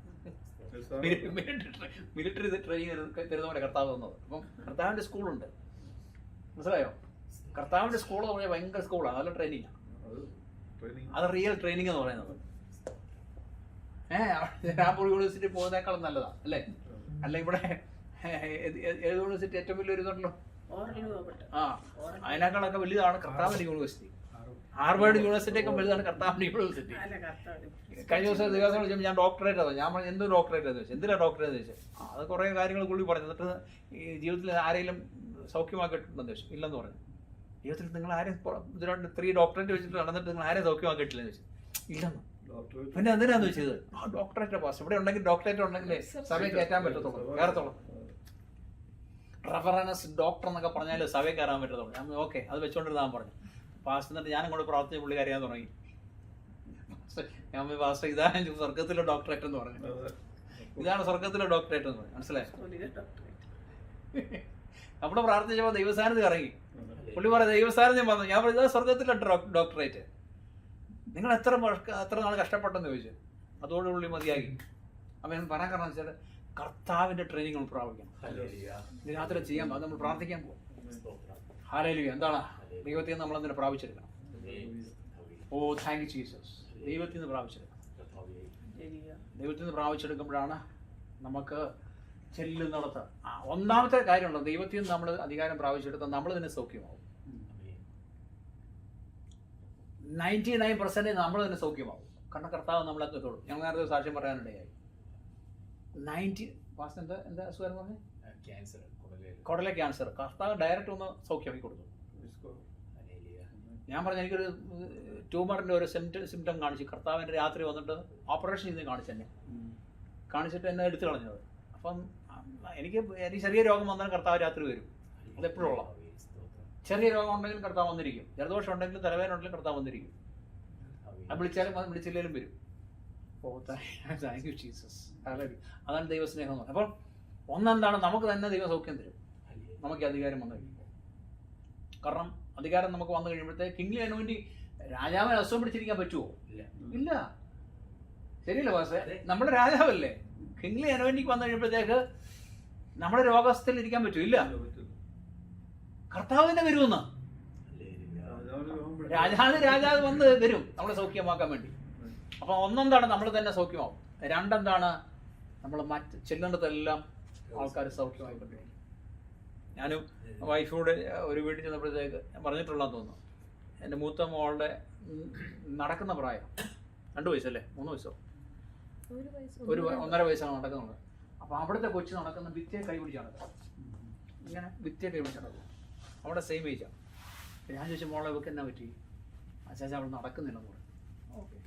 മിലിറ്ററി ട്രെയിനിങ് തരുന്ന പോലെ കർത്താവ് തന്നത്. അപ്പം കർത്താവിൻ്റെ സ്കൂളുണ്ട്, മനസ്സിലായോ? കർത്താവിൻ്റെ സ്കൂൾ എന്ന് പറഞ്ഞാൽ ഭയങ്കര സ്കൂളാണ്, നല്ല ട്രെയിനിങ്ങാണ്. അത് റിയൽ ട്രെയിനിങ് എന്ന് പറയുന്നത്. രാംപൂർ യൂണിവേഴ്സിറ്റി പോകുന്നേക്കാളും നല്ലതാണ് അല്ലേ? അല്ല ഇവിടെ ഏത് യൂണിവേഴ്സിറ്റി ഏറ്റവും വലിയൊരു ഇതുണ്ടല്ലോ, അതിനേക്കാളൊക്കെ വലുതാണ് കർത്താവിൻ്റെ യൂണിവേഴ്സിറ്റി. ഹാർവേഡ് യൂണിവേഴ്സിറ്റി ഒക്കെ വലുതാണ് കർത്താവിൻ്റെ യൂണിവേഴ്സിറ്റി. കഴിഞ്ഞ ദിവസം വിളിച്ചപ്പോൾ ഞാൻ ഡോക്ടറേറ്റ് അതാ. ഞാൻ പറഞ്ഞു എന്ത് ഡോക്ടറേറ്റ് എന്ന് ചോദിച്ചു. എന്തിനാ ഡോക്ടറേറ്റ് എന്ന് ചോദിച്ചു. അത് കുറേ കാര്യങ്ങൾ പുള്ളി പറഞ്ഞു. എന്നിട്ട് ഈ ജീവിതത്തിൽ ആരെങ്കിലും സൗഖ്യമാക്കിയിട്ടുണ്ടെന്ന് ചോദിച്ചു. ഇല്ലെന്ന് പറഞ്ഞു. ജീവിതത്തിൽ നിങ്ങൾ ആരെയും 3 ഡോക്ടറേറ്റ് വെച്ചിട്ട് നടന്നിട്ട് നിങ്ങൾ ആരെയും സൗഖ്യമാക്കിയിട്ടില്ലെന്ന് ചോദിച്ചു. ഇല്ലെന്ന്. പിന്നെ എന്തിനാന്ന് വെച്ചത്? ഡോക്ടറേറ്റ് പാസ് ഇവിടെ ഉണ്ടെങ്കിൽ, ഡോക്ടറേറ്റ് ഉണ്ടെങ്കിലേ സഭയിൽ കയറ്റാൻ പറ്റത്തുള്ളൂ, കയറത്തുള്ളൂ. റെഫറൻസ് ഡോക്ടർ എന്നൊക്കെ പറഞ്ഞാൽ സഭയിൽ കയറാൻ പറ്റത്തുള്ളൂ. ഞാൻ ഓക്കെ അത് വെച്ചുകൊണ്ടിരുന്നാൻ പറഞ്ഞു. പാസ് എന്നിട്ട് ഞാൻ അങ്ങോട്ട് പ്രാർത്ഥിച്ച പുള്ളി അറിയാൻ തുടങ്ങി. ഞാൻ പാസ് ഇതാണ് സ്വർഗത്തിലെ ഡോക്ടറേറ്റ് എന്ന് പറഞ്ഞു. ഇതാണ് സ്വർഗത്തിലെ ഡോക്ടറേറ്റ് എന്ന് പറഞ്ഞു. മനസ്സിലായോ? നമ്മുടെ പ്രാർത്ഥിച്ചപ്പോൾ ദൈവസാന്നിധ്യം ഇറങ്ങി. പുള്ളി പറയാം ദൈവസാന്നിധ്യം വന്നു. ഞാൻ പറഞ്ഞു ഇതാ സ്വർഗത്തിലെ ഡോക്ടറേറ്റ്. നിങ്ങൾ എത്ര നാൾ കഷ്ടപ്പെട്ടെന്ന് ചോദിച്ചു. അതോടുകൂടി മതിയാക്കി. അപ്പം ഞാൻ പറയാൻ കാരണം വെച്ചാൽ കർത്താവിൻ്റെ ട്രെയിനിങ് നമ്മൾ പ്രാപിക്കണം. ഇത് രാത്രി ചെയ്യാൻ അത് നമ്മൾ പ്രാർത്ഥിക്കാൻ പോകും. ഹല്ലേലൂയ. എന്താണ് ദൈവത്തിൽ നിന്ന് നമ്മളതിനെ പ്രാപിച്ചെടുക്കണം. ഓ താങ്ക് യു ജീസസ്. ദൈവത്തിൽ നിന്ന് പ്രാപിച്ചെടുക്കണം. ദൈവത്തിൽ നിന്ന് പ്രാപിച്ചെടുക്കുമ്പോഴാണ് നമുക്ക് ചെല്ലുന്നിടത്ത് ഒന്നാമത്തെ കാര്യമുള്ളത്. ദൈവത്തിൽ നിന്ന് നമ്മൾ അധികാരം പ്രാപിച്ചെടുത്താൽ നമ്മൾ തന്നെ സൗഖ്യമാവും. 99% നമ്മൾ തന്നെ സൗഖ്യമാവും. കാരണം കർത്താവ് നമ്മളെ എത്തത്തുള്ളൂ. ഞങ്ങൾ നേരത്തെ സാക്ഷ്യം പറയാനിടയായി. 90 എന്താ അസുഖം പറഞ്ഞത്? കുടലെ ക്യാൻസർ. കർത്താവ് ഡയറക്റ്റ് ഒന്ന് സൗഖ്യമാക്കി കൊടുത്തു. ഞാൻ പറഞ്ഞു എനിക്കൊരു ട്യൂമറിൻ്റെ ഒരു സിംറ്റം കാണിച്ചു. കർത്താവിൻ്റെ രാത്രി വന്നിട്ട് ഓപ്പറേഷൻ ചെയ്ത് കാണിച്ചെന്നെ, കാണിച്ചിട്ട് എന്നെ എടുത്തു കളഞ്ഞത്. അപ്പം എനിക്ക് ചെറിയ രോഗം വന്നാൽ കർത്താവ് രാത്രി വരും. അതെപ്പോഴുള്ള ചെറിയ രോഗം ഉണ്ടെങ്കിലും കർത്താവ് വന്നിരിക്കും. ജലദോഷം ഉണ്ടെങ്കിലും തലവേദന ഉണ്ടെങ്കിലും കർത്താവ് വന്നിരിക്കും. അത് വിളിച്ചാലും അത് വിളിച്ചില്ലെങ്കിലും വരും. ഓ താങ്ക് യു ജീസസ്. അതാണ് ദൈവസ്നേഹം എന്ന് പറയുന്നത്. അപ്പം ഒന്നെന്താണ്, നമുക്ക് തന്നെ ദൈവം സൗഖ്യം തരും. നമുക്ക് അധികാരം വന്നു കഴിയുമ്പോൾ. കാരണം അധികാരം നമുക്ക് വന്നു കഴിയുമ്പോഴത്തേക്ക് കിങ്ലി അനുവേണ്ടി രാജാവിനെ അസുഖം പിടിച്ചിരിക്കാൻ പറ്റുമോ? ഇല്ല. ശരിയല്ലേ പാസേ? നമ്മുടെ രാജാവല്ലേ. കിങ്ലി അനുവേണ്ടിക്ക് വന്നു കഴിയുമ്പോഴത്തേക്ക് നമ്മുടെ രോഗസ്ഥയിൽ ഇരിക്കാൻ പറ്റുമോ? ഇല്ല. കർത്താവ് തന്നെ വരുമെന്ന്. രാജാവ് വന്ന് വരും നമ്മളെ സൗഖ്യമാക്കാൻ വേണ്ടി. അപ്പം ഒന്നെന്താണ്, നമ്മൾ തന്നെ സൗഖ്യമാവും. രണ്ടെന്താണ്, നമ്മൾ മറ്റ് ചെല്ലേണ്ടതെല്ലാം ആൾക്കാർ സൗഖ്യമായിക്കൊണ്ടിരിക്കും. ഞാനും വൈഫോട് ഒരു വീട്ടിൽ ചെന്നപ്പോഴത്തേക്ക് ഞാൻ പറഞ്ഞിട്ടുള്ളതെന്ന് തോന്നുന്നു. എൻ്റെ മൂത്ത മോളുടെ നടക്കുന്ന പ്രായം 2 വയസ്സല്ലേ, 3 വയസ്സോ, 1.5 വയസ്സാണ് നടക്കുന്നുണ്ട്. അപ്പോൾ അവിടുത്തെ കൊച്ചു നടക്കുന്ന ഭിത്തിയെ കൈ പിടിച്ച് നടക്കും. ഇങ്ങനെ ഭിത്തിയെ കൈ പിടിച്ച് നടക്കും. അവിടെ സെയിം ഏജാണ്. ഞാൻ ചോദിച്ചു മോളെ ഇവർക്ക് എന്നാ പറ്റി? അച്ചാച്ച അവിടെ നടക്കുന്നില്ലെന്ന് പറഞ്ഞു. ഓക്കെ.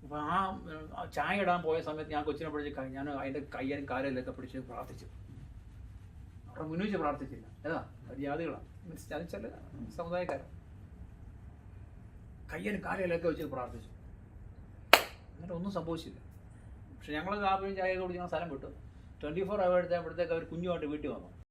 അപ്പോൾ ആ ചായ ഇടാൻ പോയ സമയത്ത് ഞാൻ കൊച്ചിനെ പിടിച്ച് ഞാൻ അതിൻ്റെ കയ്യാനും കാലിലൊക്കെ പിടിച്ച് പ്രാർത്ഥിച്ചു. അവിടെ മുന്നിച്ച് പ്രാർത്ഥിച്ചില്ല. ഏതാ ജാതികളാണ്, മീൻസ് അത് ചില സമുദായക്കാരാണ്. കയ്യാനും കാലിലൊക്കെ വെച്ച് പ്രാർത്ഥിച്ചു. എന്നിട്ട് ഒന്നും സംഭവിച്ചില്ല. പക്ഷെ ഞങ്ങൾ കാപ്പിയും ചായ കുടിച്ച് ഞങ്ങൾ സ്ഥലം വിട്ടു. 24 hours എടുത്തപ്പോഴത്തേക്ക് അവർ കുഞ്ഞുമായിട്ട് വീട്ടിൽ വന്നു.